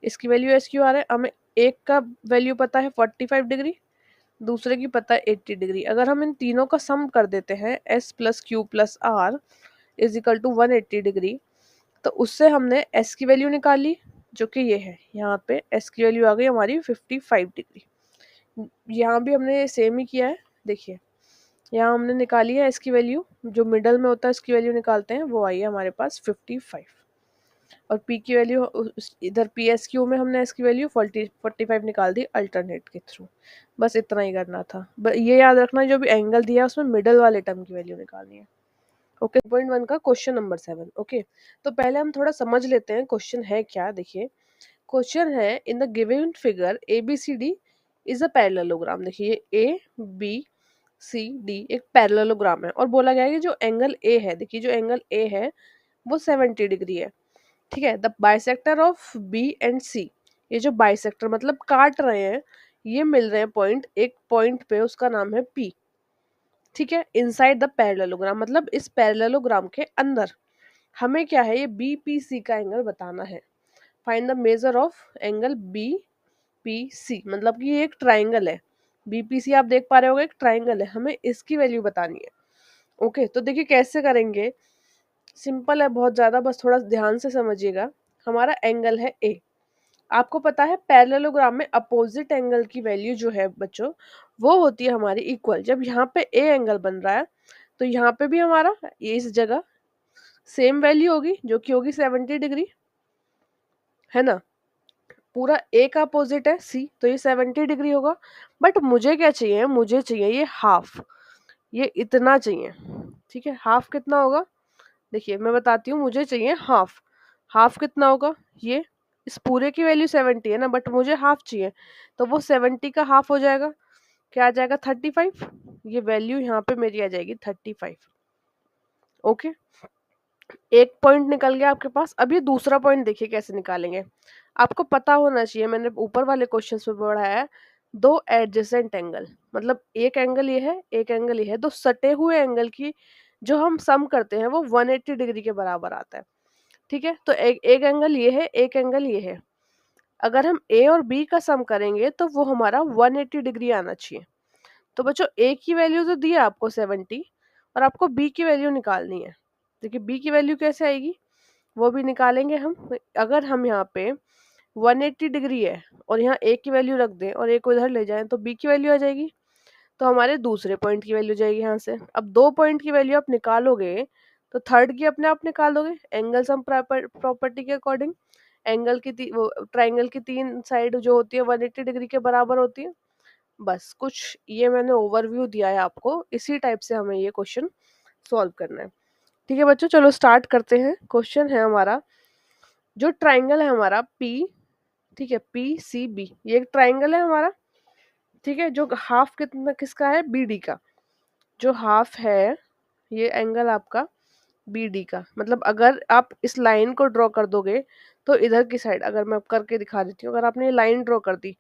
इसकी वैल्यू एस क्यू आर है। हमें एक का वैल्यू पता है 45 डिग्री, दूसरे की पता है 80 डिग्री। अगर हम इन तीनों का सम कर देते हैं, S plus Q plus R is equal to 180 degree, तो उससे हमने एस की वैल्यू निकाल ली, जो कि ये है। यहाँ पे एस की वैल्यू आ गई हमारी 55 डिग्री। यहाँ भी हमने सेम ही किया है। देखिए, यहाँ हमने निकाली है एस की वैल्यू, जो मिडल में होता है इसकी वैल्यू निकालते हैं, वो आई है हमारे पास 55। और पी की वैल्यू इधर पी एस क्यू में हमने एस की वैल्यू 45 निकाल दी अल्टरनेट के थ्रू। बस इतना ही करना था। ये याद रखना, जो भी एंगल दिया है उसमें मिडल वाले टर्म की वैल्यू निकालनी है। ओके, 2.1 का क्वेश्चन नंबर 7। ओके, तो पहले हम थोड़ा समझ लेते हैं क्वेश्चन है क्या। देखिए, क्वेश्चन है in the given figure A B C D is a parallelogram. देखिए, ए बी सी डी एक पैरेललोग्राम है और बोला गया है कि जो एंगल ए है, देखिए जो एंगल ए है वो 70 डिग्री है। ठीक है, the bisector of B and C, ये जो बाइसेक्टर मतलब काट रहे हैं, ये मिल रहे हैं पॉइंट, एक पॉइंट पे, उसका नाम है पी। ठीक है, इनसाइड द पैरेललोग्राम मतलब इस पैरेललोग्राम के अंदर हमें क्या है, ये बीपीसी का एंगल बताना है। Find the measure of angle BPC, मतलब कि ये एक ट्राइंगल है। बीपीसी आप देख पा रहे होगे एक ट्राइंगल है, हमें इसकी वैल्यू बतानी है। ओके, तो देखिए कैसे करेंगे, सिंपल है बहुत ज्यादा, बस थोड़ा ध्यान से समझिएगा। हमारा एंगल है ए, आपको पता है पैरेललोग्राम में अपोजिट एंगल की वैल्यू जो है बच्चों, वो होती है हमारी इक्वल। जब यहाँ पे ए एंगल बन रहा है तो यहाँ पे भी हमारा ये इस जगह सेम वैल्यू होगी, जो कि होगी 70 डिग्री, है ना। पूरा ए का अपोजिट है सी, तो ये 70 डिग्री होगा। बट मुझे क्या चाहिए, मुझे चाहिए ये हाफ, ये इतना चाहिए। ठीक है, हाफ कितना होगा, देखिए मैं बताती हूँ, मुझे चाहिए हाफ। हाफ कितना होगा, ये इस पूरे की वैल्यू 70 है ना, बट मुझे हाफ चाहिए, तो वो 70 का हाफ हो जाएगा, क्या आ जाएगा 35। ये वैल्यू यहाँ पे मेरी आ जाएगी 35। ओके, एक पॉइंट निकल गया आपके पास। अब ये दूसरा पॉइंट देखिए कैसे निकालेंगे, आपको पता होना चाहिए, मैंने ऊपर वाले क्वेश्चन में पढ़ा है, दो एडजेसेंट एंगल, मतलब एक एंगल ये है, एक एंगल ये है, दो सटे हुए एंगल की जो हम सम करते हैं वो 180 डिग्री के बराबर आता है। ठीक है, तो एक एंगल ये है, एक एंगल ये है। अगर हम ए और बी का सम करेंगे तो वो हमारा 180 डिग्री आना चाहिए। तो बच्चों ए की वैल्यू तो दी है आपको 70, और आपको बी की वैल्यू निकालनी है। देखिए बी की वैल्यू कैसे आएगी, वो भी निकालेंगे हम। अगर हम यहाँ पे 180 डिग्री है और यहाँ ए की वैल्यू रख दें और ए को इधर ले जाएं तो बी की वैल्यू आ जाएगी, तो हमारे दूसरे पॉइंट की वैल्यू जाएगी यहाँ से। अब दो पॉइंट की वैल्यू आप निकालोगे तो थर्ड की अपने आप निकाल दोगे एंगल सम प्रॉपर्टी के अकॉर्डिंग। एंगल की वो ट्राइंगल की तीन साइड जो होती है 180 डिग्री के बराबर होती है। बस कुछ ये मैंने ओवरव्यू दिया है आपको, इसी टाइप से हमें ये क्वेश्चन सॉल्व करना है। ठीक है बच्चों, चलो स्टार्ट करते हैं। क्वेश्चन है हमारा, जो ट्राइंगल है हमारा पी, ठीक है पी सी बी, ये एक ट्राइंगल है हमारा। ठीक है, जो हाफ कितना किसका है, बी डी का। जो हाफ है ये एंगल आपका बी डी का, मतलब अगर आप इस लाइन को ड्रॉ कर दोगे तो इधर की साइड, अगर मैं करके दिखा देती हूँ, अगर आपने ये लाइन ड्रॉ कर दी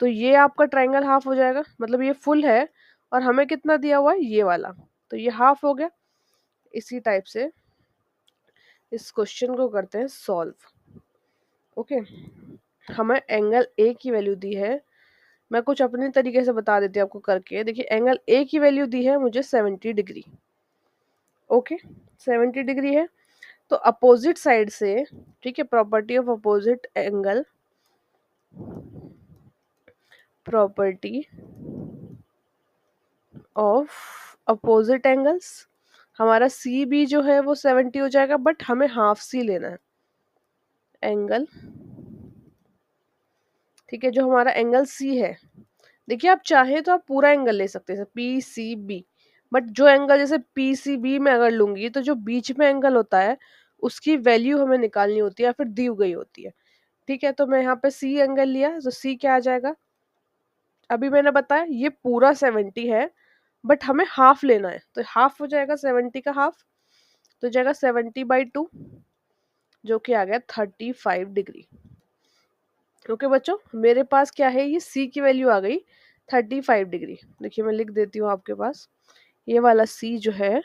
तो ये आपका ट्राइंगल हाफ हो जाएगा, मतलब ये फुल है और हमें कितना दिया हुआ है ये वाला, तो ये हाफ हो गया। इसी टाइप से इस क्वेश्चन को करते हैं सॉल्व। ओके, हमें एंगल ए की वैल्यू दी है, मैं कुछ अपने तरीके से बता देती हूँ आपको करके। देखिए एंगल ए की वैल्यू दी है मुझे 70 डिग्री। ओके, 70 डिग्री है, तो अपोजिट साइड से, ठीक है, property of opposite angle, property of opposite angles, हमारा सी बी जो है वो 70 हो जाएगा, बट हमें हाफ सी लेना है एंगल, ठीक है, जो हमारा एंगल सी है। देखिए आप चाहे तो आप पूरा एंगल ले सकते हैं पी सी बी, बट जो एंगल जैसे पी सी बी में अगर लूंगी तो जो बीच में एंगल होता है उसकी वैल्यू हमें निकालनी होती है या फिर दी गई होती है। ठीक है, तो मैं यहाँ पे सी एंगल लिया, तो सी क्या आ जाएगा, अभी मैंने बताया ये पूरा 70 है, बट हमें हाफ लेना है, तो हाफ हो जाएगा 70 का हाफ, तो जाएगा 70/2, जो कि आ गया 35 डिग्री। ओके बच्चों, मेरे पास क्या है, ये सी की वैल्यू आ गई 35 डिग्री। देखिए मैं लिख देती हूँ आपके पास, ये वाला सी जो है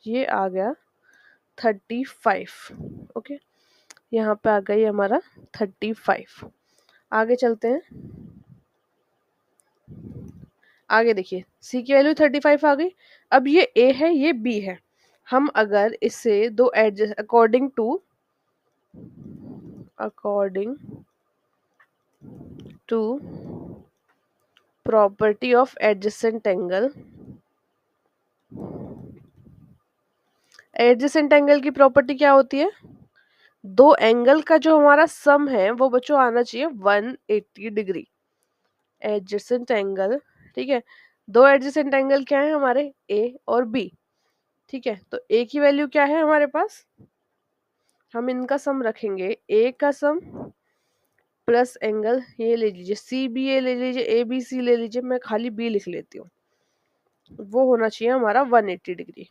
ये आ गया 35। ओके, यहाँ पे आ गई हमारा 35। आगे चलते हैं, आगे देखिए सी की वैल्यू 35 आ गई। अब ये ए है ये बी है, हम अगर इसे दो adjust according to property of adjacent angle, adjacent angle की प्रॉपर्टी क्या होती है, दो एंगल का जो हमारा सम है वो बच्चों आना चाहिए 180 डिग्री। एडजेसेंट एंगल, ठीक है, दो एडजेसेंट एंगल क्या है हमारे, ए और बी। ठीक है, तो ए की वैल्यू क्या है हमारे पास, हम इनका सम रखेंगे, ए का सम प्लस एंगल ये ले लीजिए सी बी ए ले लीजिए, ए बी सी ले लीजिए, मैं खाली बी लिख लेती हूँ, वो होना चाहिए हमारा 180 डिग्री।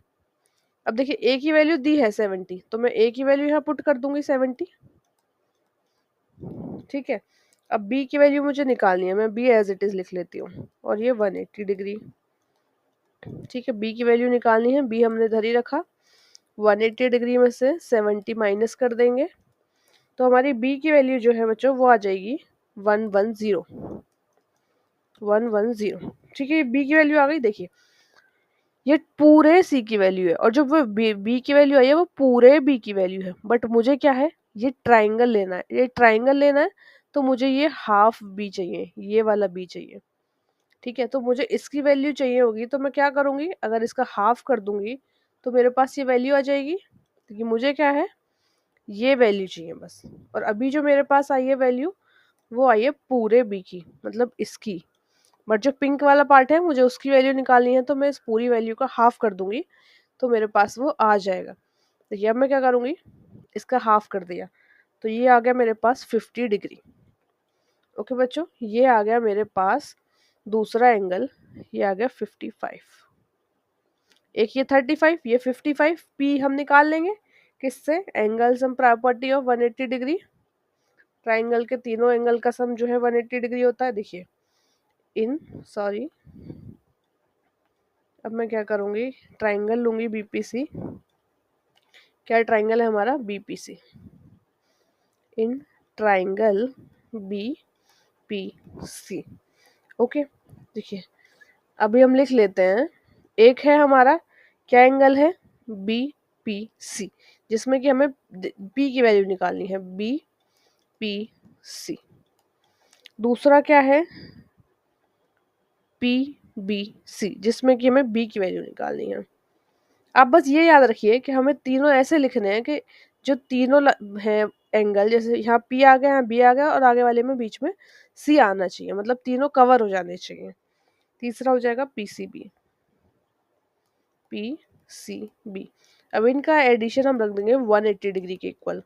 अब देखिए ए की वैल्यू दी है 70, तो मैं ए की वैल्यू यहाँ पुट कर दूंगी 70। ठीक है, अब बी की वैल्यू मुझे निकालनी है, मैं बी एज इट इज लिख लेती हूँ, और ये 180 डिग्री। ठीक है, बी की वैल्यू निकालनी है, बी हमने धरी रखा, 180 डिग्री में से 70 माइनस कर देंगे, तो हमारी बी की वैल्यू जो है बच्चों वो आ जाएगी 110। 110, ठीक है, बी की वैल्यू आ गई। देखिए ये पूरे सी की वैल्यू है, और जो वो बी की वैल्यू आई है वो पूरे बी की वैल्यू है, बट मुझे क्या है, ये ट्राइंगल लेना है, ये ट्राइंगल लेना है, तो मुझे ये हाफ बी चाहिए, ये वाला बी चाहिए। ठीक है, तो मुझे इसकी वैल्यू चाहिए होगी, तो मैं क्या करूंगी, अगर इसका हाफ कर दूंगी तो मेरे पास ये वैल्यू आ जाएगी, क्योंकि मुझे क्या है, ये वैल्यू चाहिए बस। और अभी जो मेरे पास आई है वैल्यू वो आई है पूरे बी की, मतलब इसकी, बट जो पिंक वाला पार्ट है मुझे उसकी वैल्यू निकालनी है, तो मैं इस पूरी वैल्यू का हाफ कर दूंगी, तो मेरे पास वो आ जाएगा। देखिए अब मैं क्या करूंगी, इसका हाफ कर दिया, तो ये आ गया मेरे पास 50 डिग्री। ओके बच्चों, ये आ गया मेरे पास दूसरा एंगल, ये आ गया 55। एक ये 35, ये 55, पी हम निकाल लेंगे किससे, angle sum property of 180 degree. Triangle के तीनों एंगल का सम जो है 180 डिग्री होता है। देखिए सॉरी, अब मैं क्या करूंगी, ट्राइंगल लूंगी बीपीसी, क्या ट्राइंगल है हमारा, BPC, in triangle BPC. Okay, देखिए अभी हम लिख लेते हैं, एक है हमारा क्या एंगल है, बीपीसी, जिसमें कि हमें पी की वैल्यू निकालनी है, बीपीसी। दूसरा क्या है, पीबीसी, जिसमें कि हमें बी की वैल्यू निकालनी है। आप बस ये याद रखिए कि हमें तीनों ऐसे लिखने हैं कि जो तीनों है एंगल, जैसे यहाँ पी आ गया, यहाँ बी आ गया, और आगे वाले में बीच में सी आना चाहिए, मतलब तीनों कवर हो जाने चाहिए। तीसरा हो जाएगा पीसीबी, पीसीबी। अब इनका एडिशन हम रख देंगे 180 डिग्री के इक्वल।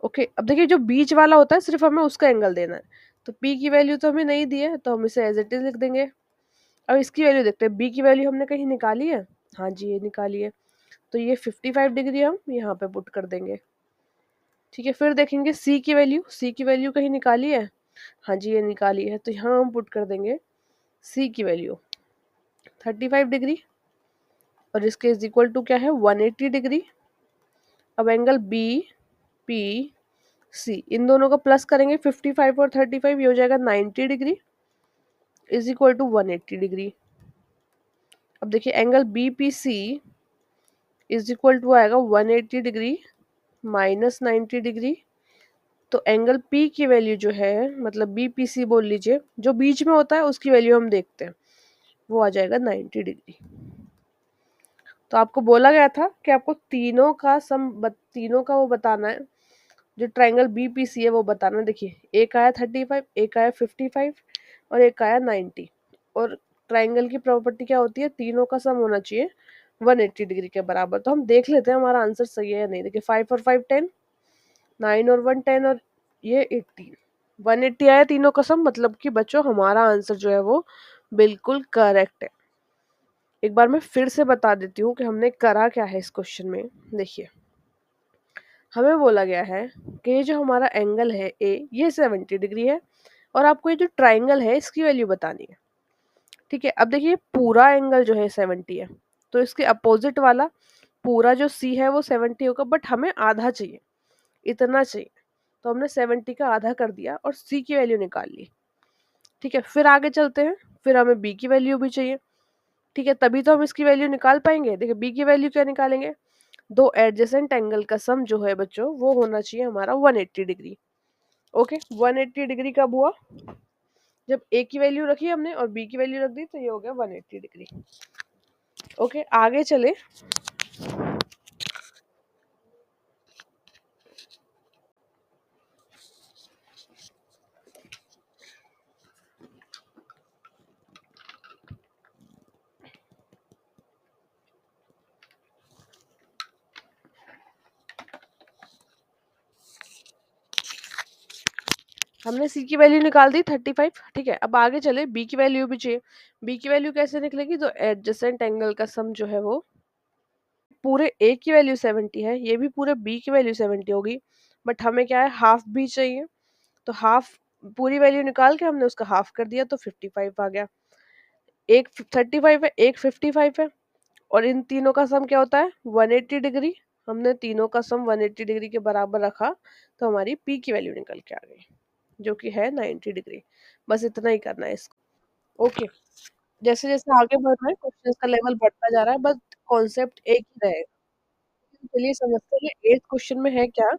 ओके, अब देखिए जो बीच वाला होता है सिर्फ हमें उसका एंगल देना है, तो पी की वैल्यू तो हमें नहीं दी है, तो हम इसे एज इट इज लिख देंगे। अब इसकी वैल्यू देखते हैं, बी की वैल्यू हमने कहीं निकाली है, हाँ जी ये निकाली है, तो ये 55 डिग्री हम यहाँ पे पुट कर देंगे। ठीक है, फिर देखेंगे सी की वैल्यू, सी की वैल्यू कहीं निकाली है, हाँ जी ये निकाली है, तो यहाँ हम पुट कर देंगे सी की वैल्यू 35 डिग्री, और इसके इज इक्वल टू क्या है, 180 डिग्री। अब एंगल बी पी सी, इन दोनों का प्लस करेंगे, 55 और 35, ये हो जाएगा 90 degree is equal to 180 degree. अब देखिए angle B P C is equal to आएगा 180 डिग्री माइनस 90 डिग्री, तो एंगल पी की वैल्यू जो है, मतलब बी पी सी बोल लीजिए, जो बीच में होता है उसकी वैल्यू हम देखते हैं, वो आ जाएगा 90 डिग्री। तो आपको बोला गया था कि आपको तीनों का वो बताना है, जो ट्रायंगल बीपीसी है वो बताना है। देखिए, एक आया 35, एक आया 55 और एक आया 90। और ट्रायंगल की प्रॉपर्टी क्या होती है, तीनों का सम होना चाहिए 180 डिग्री के बराबर। तो हम देख लेते हैं हमारा आंसर सही है या नहीं। देखिए, 5 और 5 10, 9 और 1 10 और ये 18, 180 आया तीनों का सम, मतलब कि बच्चों हमारा आंसर जो है वो बिल्कुल करेक्ट है। एक बार मैं फिर से बता देती हूँ कि हमने करा क्या है इस क्वेश्चन में। देखिए, हमें बोला गया है कि ये जो हमारा एंगल है ए, ये 70 डिग्री है और आपको ये जो ट्राइंगल है इसकी वैल्यू बतानी है। ठीक है, अब देखिए पूरा एंगल जो है 70 है, तो इसके अपोजिट वाला पूरा जो सी है वो 70 होगा, बट हमें आधा चाहिए, इतना चाहिए। तो हमने 70 का आधा कर दिया और सी की वैल्यू निकाल ली। ठीक है, फिर आगे चलते हैं, फिर हमें बी की वैल्यू भी चाहिए। ठीक है, तभी तो हम इसकी वैल्यू निकाल पाएंगे। देखिए, बी की वैल्यू क्या निकालेंगे, दो एडजेसेंट एंगल का सम जो है बच्चों वो होना चाहिए हमारा 180 डिग्री। ओके, 180 डिग्री कब हुआ, जब ए की वैल्यू रखी हमने और बी की वैल्यू रख दी, तो ये हो गया 180 डिग्री। ओके, आगे चले। हमने सी की वैल्यू निकाल दी 35। ठीक है, अब आगे चले, बी की वैल्यू भी चाहिए। बी की वैल्यू कैसे निकलेगी, तो एडजेसेंट एंगल का सम जो है वो, पूरे ए की वैल्यू 70 है, ये भी पूरे बी की वैल्यू 70 होगी, बट हमें क्या है, हाफ बी चाहिए। तो हाफ, पूरी वैल्यू निकाल के हमने उसका हाफ कर दिया तो 55 आ गया। एक 35 है, एक 55 है, और इन तीनों का सम क्या होता है 180 डिग्री। हमने तीनों का सम 180 डिग्री के बराबर रखा, तो हमारी पी की वैल्यू निकल के आ गई, जो कि है 90 डिग्री। बस इतना ही करना है इसको। ओके, जैसे जैसे आगे बढ़ रहे हैं क्वेश्चन का लेवल बढ़ता जा रहा है, बस कॉन्सेप्ट एक ही रहेगा। चलिए समझते हैं एट क्वेश्चन में है क्या।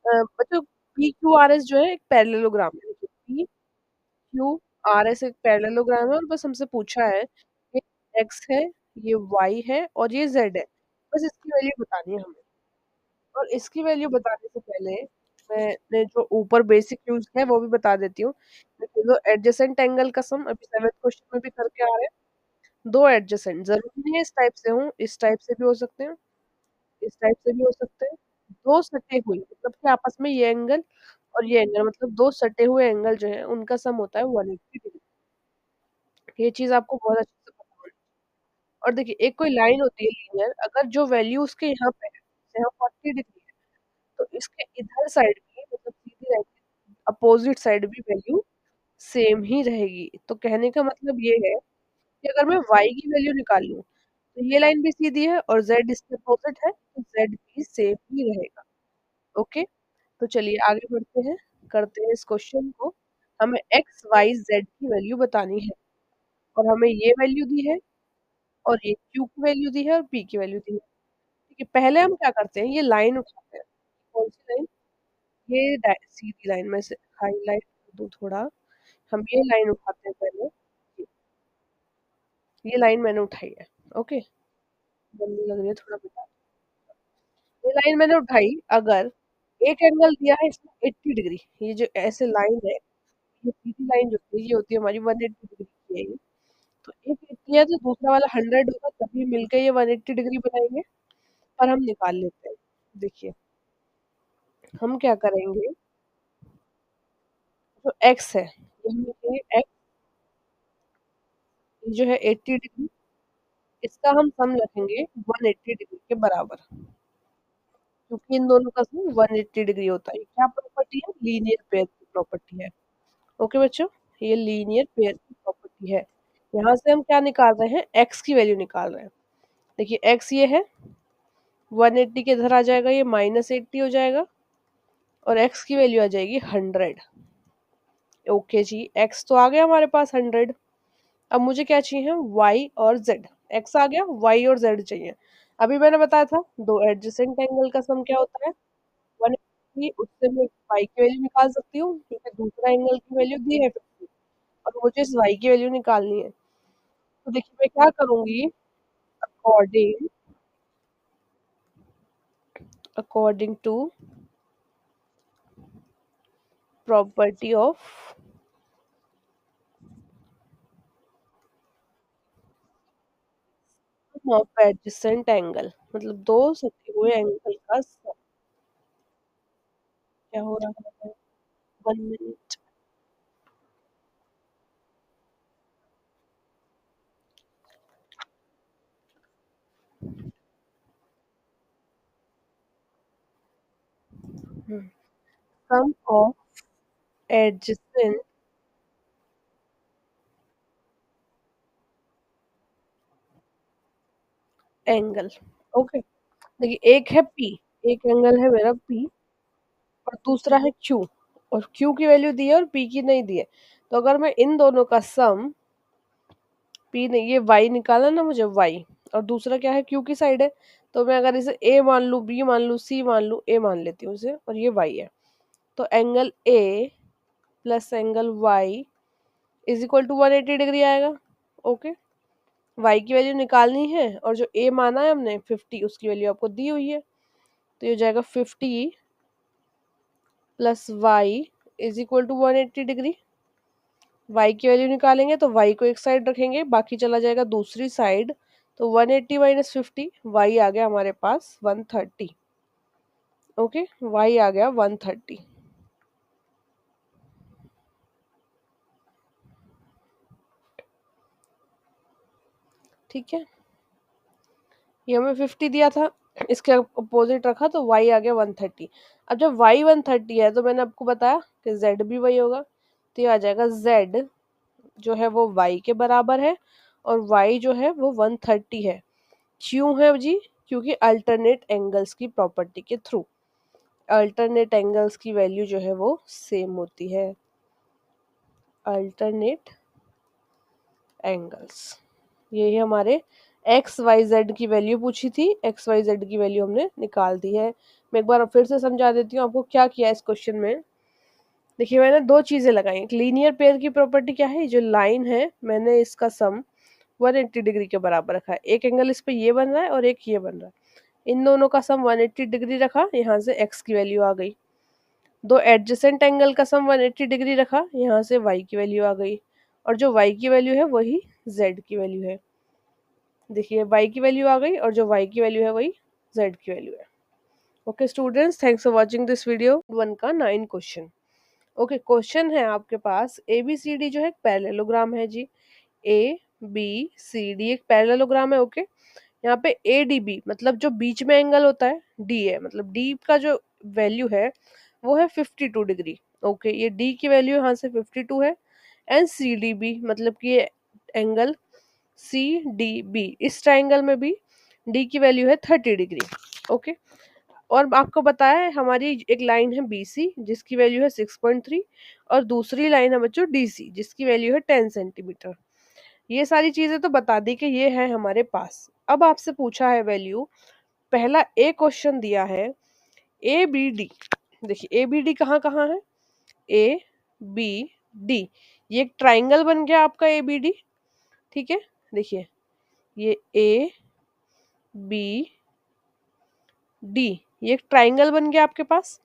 बच्चों, पी क्यू आर एस जो है एक पैरेललोग्राम है। देखिए, पी क्यू आर एस एक पैरेललोग्राम है और बस हमसे पूछा है, ये एक्स है, ये वाई है और ये जेड है। बस इसकी वैल्यू बतानी है हमें। और इसकी वैल्यू बताने से पहले मैंने जो ऊपर बेसिक यूज है वो भी बता देती हूँ। देखिए, जो एडजेसेंट एंगल का सम अभी 7th क्वेश्चन में भी करके आ रहे हैं। दो एडजेसेंट जरूरी नहीं है इस टाइप से हो, इस टाइप से भी हो सकते हैं, इस टाइप से भी हो सकते हैं। दो सटे हुए मतलब कि आपस में ये एंगल और ये एंगल, मतलब दो सटे हुए एंगल जो है उनका सम होता है 180 डिग्री। ये चीज आपको बहुत अच्छे से पता होनी चाहिए। और देखिए, एक कोई लाइन होती है लीनियर, अगर जो वैल्यू उसके यहाँ पे है, जैसे यहाँ 40 डिग्री है, तो इसके इधर साइड भी, मतलब सीधी लाइन के अपोजिट साइड भी वैल्यू सेम ही रहेगी। तो कहने का मतलब ये है कि अगर मैं y की वैल्यू निकाल लूं, तो ये लाइन भी सीधी है और z इसके अपोजिट है, तो z भी सेम ही रहेगा। ओके, तो चलिए आगे बढ़ते हैं, करते हैं इस क्वेश्चन को। हमें x y z की वैल्यू बतानी है और हमें ये वैल्यू दी है और ये q की वैल्यू दी है और p की वैल्यू दी है। ठीक है, पहले हम क्या करते हैं, ये लाइन उठाते हैं। कौन सी लाइन, ये सीधी लाइन में से हाईलाइट कर दूं थोड़ा। हम ये लाइन उठाते हैं पहले, ये लाइन मैंने उठाई है। ओके, गंदी लग रही है थोड़ा बता। ये लाइन मैंने उठाई, अगर एक एंगल दिया है इसमें 80 डिग्री, ये जो ऐसे लाइन है, ये सीधी लाइन जो होती है ये होती है हमारी 180 डिग्री की है ये। तो एक 80 है तो दूसरा वाला 100 होगा, तभी मिलकर ये 180 डिग्री बनाएंगे। और हम निकाल लेते हैं। देखिए, हम क्या करेंगे, जो एक्स है ये हम लिखेंगे एक्स, जो है 80 डिग्री, इसका हम सम रखेंगे 180 डिग्री के बराबर, क्योंकि इन दोनों का सम 180 डिग्री होता है। ये क्या प्रॉपर्टी है, लीनियर पेयर की प्रॉपर्टी है। ओके बच्चों, ये लीनियर पेयर की प्रॉपर्टी है। यहाँ से हम क्या निकाल रहे हैं, एक्स की वैल्यू निकाल रहे हैं। देखिए, एक्स ये है, 180 के इधर आ जाएगा, ये -80 हो जाएगा और एक्स की वैल्यू आ जाएगी 100। ओके जी, एक्स तो आ गया हमारे पास 100। अब मुझे क्या चाहिए, वाई और जेड। एक्स आ गया, वाई और जेड चाहिए। अभी मैंने बताया था दो एडजेसेंट एंगल का सम क्या होता है 180, उससे मैं वाई की वैल्यू निकाल सकती हूँ क्योंकि दूसरा एंगल की वैल्यू दी है 50 और मुझे इस वाई की वैल्यू निकालनी है। तो देखिए मैं क्या करूंगी, according according to property of adjacent angle, मतलब दो सटे हुए एंगल का सम। क्या हो रहा है? 1 minute. Sum of adjacent angle. Okay, देखिए एक है पी, एक एंगल है मेरा पी और दूसरा है क्यू, और क्यू की वैल्यू दी है और पी की नहीं दी है। तो अगर मैं इन दोनों का सम, पी नहीं, ये वाई निकाला ना मुझे, वाई, और दूसरा क्या है, क्यू की साइड है, तो मैं अगर इसे ए मान लूँ, बी मान लूँ, सी मान लूँ, ए मान लेती हूँ इसे, और ये वाई है। तो angle A plus angle y is equal to 180 degree आएगा। ओके, वाई की वैल्यू निकालनी है और जो ए माना है हमने 50, उसकी वैल्यू आपको दी हुई है, तो ये हो जाएगा 50 plus y is equal to 180 degree. Y की वैल्यू निकालेंगे तो वाई को एक साइड रखेंगे, बाकी चला जाएगा दूसरी साइड, तो 180 माइनस 50, वाई आ गया हमारे पास 130। ओके, वाई आ गया 130। ठीक है, ये हमें 50 दिया था, इसके अपोजिट रखा तो y आ गया 130। अब जब y 130 है तो मैंने आपको बताया कि z भी वही होगा, तो ये आ जाएगा z जो है वो y के बराबर है और y जो है वो 130 है। क्यों है जी? क्योंकि अल्टरनेट एंगल्स की प्रॉपर्टी के थ्रू अल्टरनेट एंगल्स की वैल्यू जो है वो सेम होती है। अल्टरनेट एंगल्स, ये हमारे एक्स वाई जेड की वैल्यू पूछी थी, एक्स वाई जेड की वैल्यू हमने निकाल दी है। मैं एक बार फिर से समझा देती हूँ आपको क्या किया इस क्वेश्चन में। देखिए मैंने दो चीजें लगाई, एक लीनियर पेयर की प्रॉपर्टी क्या है, जो लाइन है मैंने इसका सम 180 डिग्री के बराबर रखा है, एक एंगल इस पे ये बन रहा है और एक ये बन रहा है, इन दोनों का सम 180 डिग्री रखा, यहाँ से एक्स की वैल्यू आ गई। दो एडजेसेंट एंगल का सम 180 डिग्री रखा, यहाँ से वाई की वैल्यू आ गई, और जो वाई की वैल्यू है वही जेड की वैल्यू है। देखिए y की वैल्यू आ गई और जो y की वैल्यू है वही z की वैल्यू है। Okay students, thanks for watching this video. 1 का 9 क्वेश्चन। ओके, क्वेश्चन है आपके पास ए बी सी डी जो है एक पैरेललोग्राम है जी। ए बी सी डी एक पैरेललोग्राम है। ओके, यहाँ पे ए डी बी मतलब जो बीच में एंगल होता है डी है, मतलब डी का जो वैल्यू है वो है 52 डिग्री। ओके, ये डी की वैल्यू यहाँ से 52 है। एंड सी डी बी मतलब कि ये एंगल सी डी बी, इस ट्राइंगल में भी डी की वैल्यू है 30 डिग्री। ओके, और आपको बताया है हमारी एक लाइन है बी सी जिसकी वैल्यू है 6.3, और दूसरी लाइन है बच्चों डी सी जिसकी वैल्यू है 10 सेंटीमीटर। ये सारी चीजें तो बता दी कि ये है हमारे पास। अब आपसे पूछा है वैल्यू, पहला ए क्वेश्चन दिया है ए बी डी। देखिए ए बी डी कहाँ कहाँ है, ए बी डी, ये एक ट्राइंगल बन गया आपका ए बी डी। ठीक है, देखिए ये ए बी डी, ये एक ट्राइंगल बन गया आपके पास।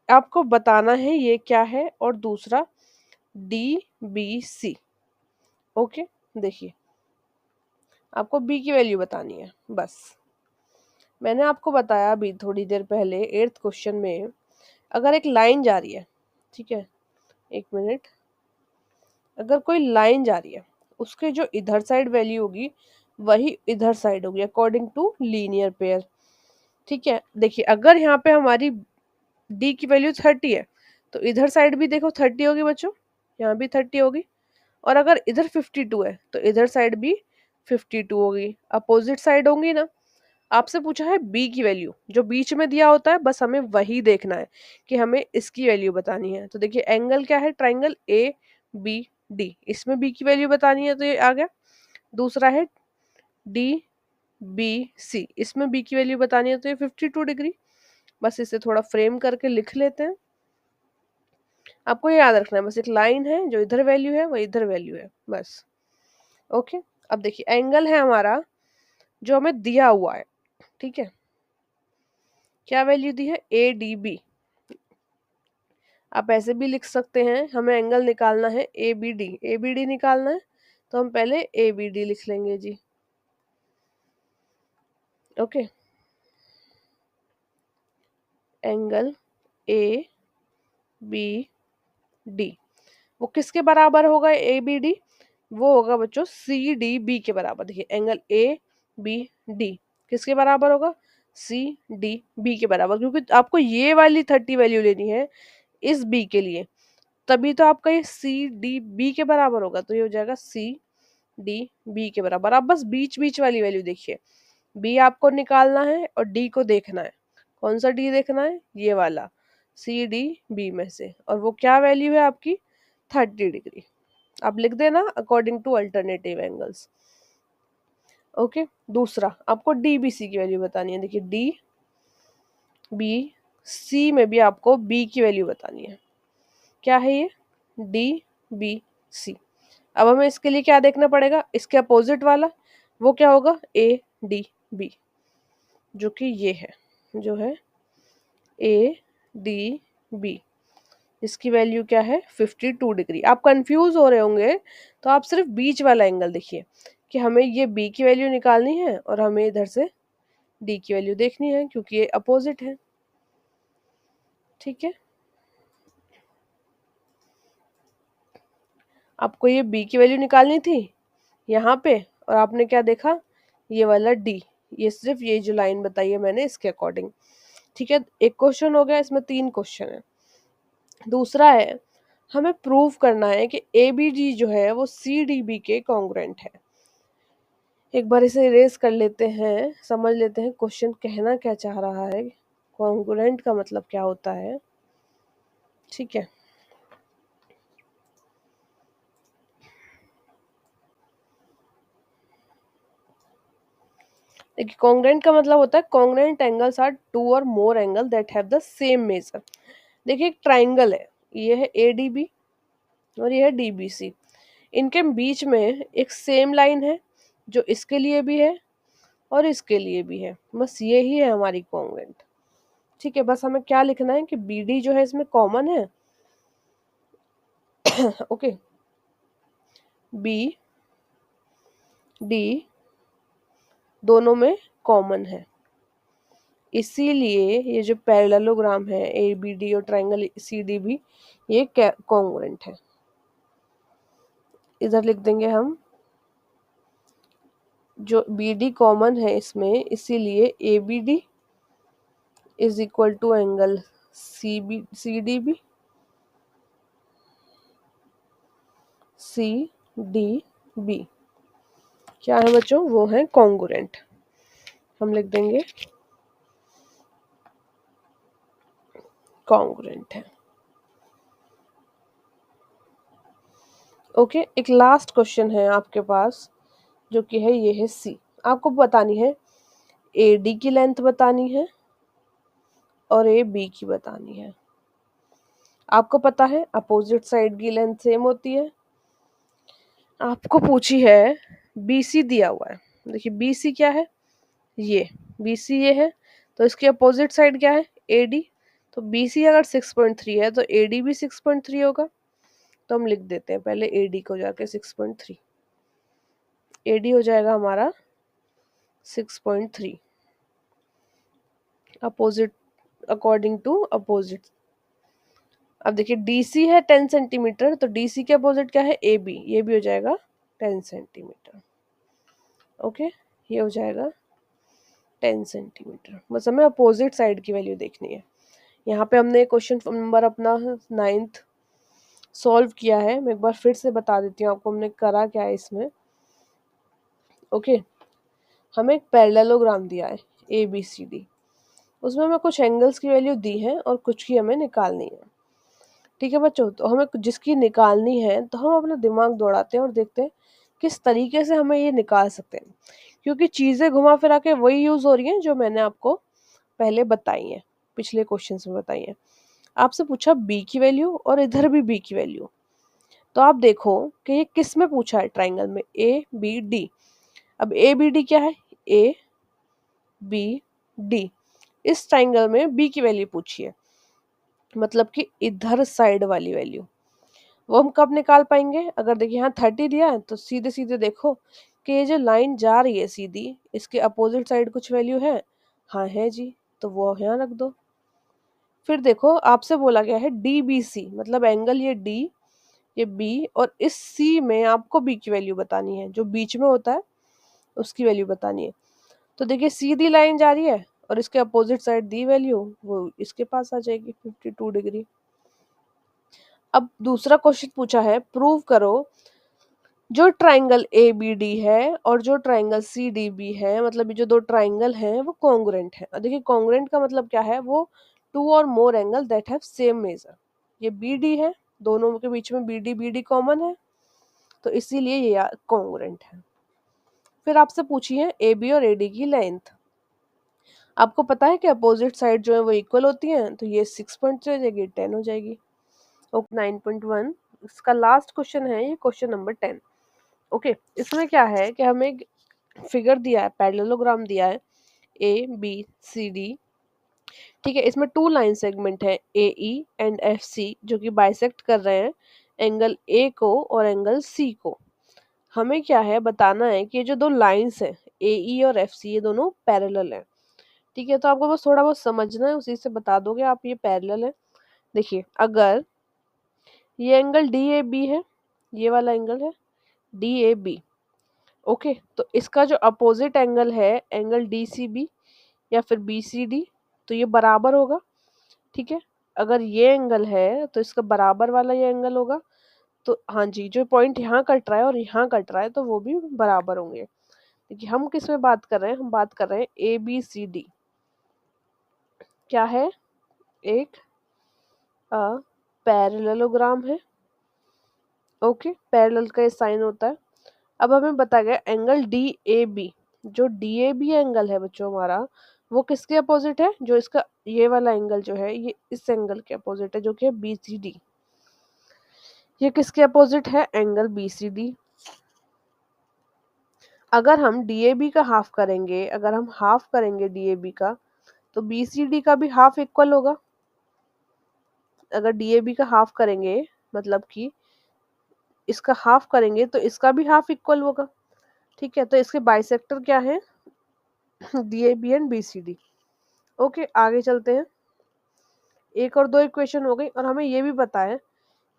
आपको बताना है ये क्या है, और दूसरा डी बी सी। ओके, देखिए आपको बी की वैल्यू बतानी है बस। मैंने आपको बताया अभी थोड़ी देर पहले 8th क्वेश्चन में, अगर एक लाइन जा रही है, ठीक है, एक मिनट, अगर कोई लाइन जा रही है उसके जो इधर साइड वैल्यू होगी वही इधर साइड होगी अकॉर्डिंग टू लीनियर पेयर। ठीक है, देखिए अगर यहाँ पे हमारी डी की वैल्यू 30 है तो इधर साइड भी देखो 30 होगी बच्चों, यहाँ भी 30 होगी, और अगर इधर 52 है तो इधर साइड भी 52 होगी, अपोजिट साइड होंगी ना। आपसे पूछा है बी की वैल्यू, जो बीच में दिया होता है बस हमें वही देखना है कि हमें इसकी वैल्यू बतानी है। तो देखिए एंगल क्या है, ट्राइंगल ए बी डी, इसमें बी की वैल्यू बतानी है तो ये आ गया। दूसरा है डी बी सी, इसमें बी की वैल्यू बतानी है तो ये 52 डिग्री। बस इसे थोड़ा फ्रेम करके लिख लेते हैं। आपको ये याद रखना है, बस एक लाइन है जो इधर वैल्यू है वो इधर वैल्यू है बस। ओके, अब देखिए एंगल है हमारा जो हमें दिया हुआ है, ठीक है, क्या वैल्यू दी है, ए डी बी। आप ऐसे भी लिख सकते हैं, हमें एंगल निकालना है A B D, A B D निकालना है तो हम पहले ए बी डी लिख लेंगे जी। Okay, angle A B D वो किसके बराबर होगा, ए बी डी, वो होगा बच्चों सी डी बी के बराबर। देखिए एंगल ए बी डी किसके बराबर होगा, सी डी बी के बराबर, क्योंकि आपको ये वाली 30 वैल्यू लेनी है इस बी के लिए, तभी तो आपका ये सी डी बी के बराबर होगा। तो ये हो जाएगा सी डी बी के बराबर। आप बस बीच बीच वाली वैल्यू देखिए, बी आपको निकालना है और डी को देखना है। कौन सा डी देखना है, ये वाला सी डी बी में से, और वो क्या वैल्यू है आपकी 30 डिग्री। आप लिख देना according to alternative angles. Okay, दूसरा आपको डी बी सी की वैल्यू बतानी है। देखिए डी बी सी में भी आपको बी की वैल्यू बतानी है। क्या है ये, डी बी सी। अब हमें इसके लिए क्या देखना पड़ेगा, इसके अपोजिट वाला, वो क्या होगा, ए डी बी, जो कि ये है, जो है ए डी बी, इसकी वैल्यू क्या है 52 डिग्री। आप कंफ्यूज हो रहे होंगे तो आप सिर्फ बीच वाला एंगल देखिए कि हमें ये बी की वैल्यू निकालनी है और हमें इधर से डी की वैल्यू देखनी है, क्योंकि ये अपोजिट है। ठीक है, आपको ये बी की वैल्यू निकालनी थी यहाँ पे, और आपने क्या देखा, ये वाला डी, ये सिर्फ ये जो लाइन बताई है मैंने इसके अकॉर्डिंग। ठीक है, एक क्वेश्चन हो गया, इसमें 3 क्वेश्चन है। दूसरा है, हमें प्रूव करना है कि ए बी डी जो है वो सी डी बी के कॉन्ग्रुएंट है। एक बार इसे इरेज कर लेते हैं, समझ लेते हैं क्वेश्चन कहना क्या चाह रहा है, कॉन्ग्रुएंट का मतलब क्या होता है। ठीक है, देखिए कॉन्ग्रुएंट का मतलब होता है congruent angles are two or more angle that have the same measure. देखिए एक ट्राइंगल है, ये है ए डी बी और ये है डी बी सी, इनके बीच में एक सेम लाइन है जो इसके लिए भी है और इसके लिए भी है, बस ये ही है हमारी कॉन्ग्रुएंट। ठीक है, बस हमें क्या लिखना है कि बी डी जो है इसमें कॉमन है। ओके, बी डी दोनों में कॉमन है, इसीलिए ये जो पैरेललोग्राम है ए बी डी और ट्राइंगल सी डी बी, ये कॉन्ग्रुएंट है। इधर लिख देंगे हम, जो बी डी कॉमन है इसमें, इसीलिए A B D is equal to angle C D B, C D B क्या है बच्चों, वो है कॉन्ग्रुएंट। हम लिख देंगे कॉन्ग्रुएंट है। ओके, एक लास्ट क्वेश्चन है आपके पास, जो कि है ये है सी। आपको बतानी है ए डी की लेंथ बतानी है और ए बी की बतानी है। आपको पता है अपोजिट साइड की लेंथ सेम होती है। आपको पूछी है बी सी दिया हुआ है, देखिए बी सी क्या है, ये बी सी ये है, तो इसकी अपोजिट साइड क्या है, ए डी। तो बी सी अगर 6.3 है तो ए डी भी 6.3 होगा। तो हम लिख देते हैं पहले ए डी को जाके 6.3, ए डी हो जाएगा हमारा 6.3, अपोजिट अकॉर्डिंग टू अपोजिट। अब देखिए डी सी है 10 सेंटीमीटर, तो डी सी के अपोजिट क्या है, ए बी, ये भी हो जाएगा 10 सेंटीमीटर। ओके, ये हो जाएगा 10 सेंटीमीटर। बस हमें अपोजिट साइड की वैल्यू देखनी है। यहाँ पे हमने क्वेश्चन नंबर अपना 9th सॉल्व किया है। मैं एक बार फिर से बता देती हूँ आपको हमने करा क्या है इसमें। ओके, हमें एक पैरेललोग्राम दिया है ए बी सी डी, उसमें हमें कुछ एंगल्स की वैल्यू दी है और कुछ की हमें निकालनी है। ठीक है बच्चों, तो हमें जिसकी निकालनी है तो हम अपना दिमाग दौड़ाते हैं और देखते हैं किस तरीके से हमें ये निकाल सकते हैं, क्योंकि चीज़ें घुमा फिरा के वही यूज़ हो रही हैं जो मैंने आपको पहले बताई हैं, पिछले क्वेश्चन में बताई हैं। आपसे पूछा बी की वैल्यू और इधर भी बी की वैल्यू, तो आप देखो कि ये किस में पूछा है, ट्राइंगल में ए बी डी। अब ए बी डी क्या है, ए बी डी, इस ट्राइंगल में बी की वैल्यू पूछी है, मतलब कि इधर साइड वाली वैल्यू, वो हम कब निकाल पाएंगे? अगर देखिए यहाँ 30 दिया है तो सीधे सीधे देखो कि ये जो लाइन जा रही है सीधी, इसके अपोजिट साइड कुछ वैल्यू है? हाँ है जी, तो वो यहाँ रख दो। फिर देखो आपसे बोला गया है DBC, मतलब एंगल ये D, ये B, और इस C में आपको B की वैल्यू बतानी है, जो बीच में होता है उसकी वैल्यू बतानी है। तो देखिए सीधी लाइन जा रही है और इसके अपोजिट साइड दी वैल्यू वो इसके पास आ जाएगी 52 डिग्री। अब दूसरा क्वेश्चन पूछा है, प्रूव करो जो ट्राइंगल ABD है और जो ट्राइंगल CDB है, मतलब ये जो दो ट्राइंगल हैं वो कॉन्ग्रुएंट है। और देखिए कॉन्ग्रुएंट का मतलब क्या है? वो two or more angle that have same measure. ये BD है, दोनों के बीच में BD कॉमन है, तो इसीलिए ये कॉन्ग्रुएंट है। फिर आपसे पूछी है AB और AD की लेंथ। आपको पता है कि अपोजिट साइड जो है वो इक्वल होती हैं, तो ये 6.3 हो जाएगी, 10 हो जाएगी। ओके 9.1 इसका लास्ट क्वेश्चन है, ये क्वेश्चन नंबर 10। ओके इसमें क्या है कि हमें एक फिगर दिया है, पैरेललोग्राम दिया है ABCD, ठीक है। इसमें टू लाइन सेगमेंट है AE एंड FC जो कि बाइसेक्ट कर रहे हैं एंगल A को और एंगल C को। हमें क्या है बताना है कि ये जो दो लाइंस हैं AE और FC ये दोनों पैरेलल है, ठीक है। तो आपको बस थोड़ा बहुत समझना है, उसी से बता दोगे आप ये पैरेलल है। देखिए अगर ये एंगल DAB है, ये वाला एंगल है DAB, ओके, तो इसका जो अपोजिट एंगल है एंगल DCB या फिर BCD, तो ये बराबर होगा, ठीक है। अगर ये एंगल है तो इसका बराबर वाला ये एंगल होगा, तो हाँ जी जो पॉइंट यहाँ कट रहा है और यहाँ कट रहा है तो वो भी बराबर होंगे। देखिए हम किस में बात कर रहे हैं? हम बात कर रहे हैं ABCD, क्या है? एक पैरेललोग्राम है, ओके, पैरेलल का ये साइन होता है। अब हमें बताया गया एंगल DAB, जो DAB एंगल है बच्चों हमारा, वो किसके अपोजिट है? जो इसका ये वाला एंगल जो है ये इस एंगल के अपोजिट है जो कि है BCD। ये किसके अपोजिट है? Angle BCD। अगर हम DAB का हाफ करेंगे, अगर हम हाफ करेंगे DAB का, तो BCD का भी हाफ इक्वल होगा। अगर DAB का हाफ करेंगे मतलब कि इसका हाफ करेंगे तो इसका भी हाफ इक्वल होगा, ठीक है। तो इसके बाइसेक्टर क्या है? DAB and BCD। ओके आगे चलते हैं। एक और दो इक्वेशन हो गई, और हमें ये भी पता है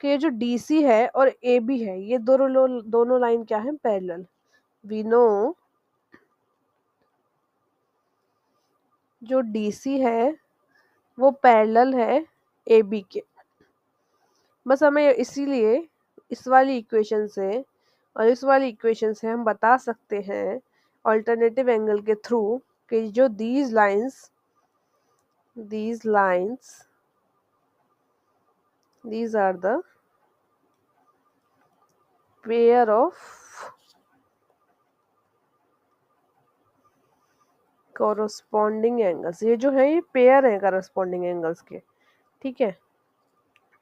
कि ये जो DC है और AB है ये दोनों लाइन क्या है? पैरेलल। वी नो जो DC है वो पैरेलल है AB के। बस हमें इसीलिए इस वाली इक्वेशन से और इस वाली इक्वेशन से हम बता सकते हैं अल्टरनेटिव एंगल के थ्रू कि जो these lines these are the pair of corresponding angles। ये जो है ये पेयर है corresponding angles के, ठीक है।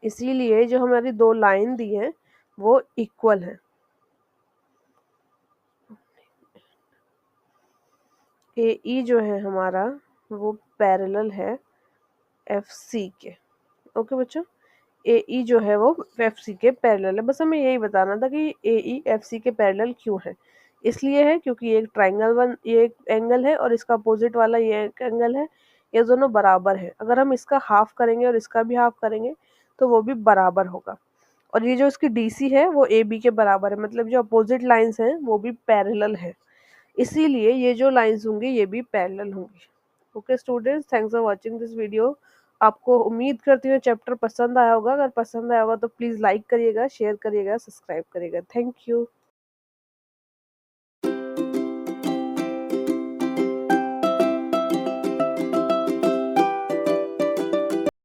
इसीलिए जो हमारी दो लाइन दी हैं वो इक्वल है। AE जो है हमारा वो पैरेलल है FC के, ओके बच्चों। AE जो है वो FC के पैरेलल है। बस हमें यही बताना था कि AE FC के पैरेलल क्यों है। इसलिए है क्योंकि ये एक ट्राइंगल ये एक एंगल है और इसका अपोजिट वाला ये एक एंगल है, ये दोनों बराबर है। अगर हम इसका हाफ करेंगे और इसका भी हाफ करेंगे तो वो भी बराबर होगा। और ये जो इसकी DC है वो AB के बराबर है, मतलब जो अपोजिट लाइंस हैं वो भी पैरेलल है, इसीलिए ये जो लाइंस होंगी ये भी पैरेलल होंगी। Okay students, thanks for watching this video. आपको उम्मीद करती हूँ चैप्टर पसंद आया होगा। अगर पसंद आया होगा तो प्लीज़ लाइक करिएगा, शेयर करिएगा, सब्सक्राइब करिएगा। Thank you.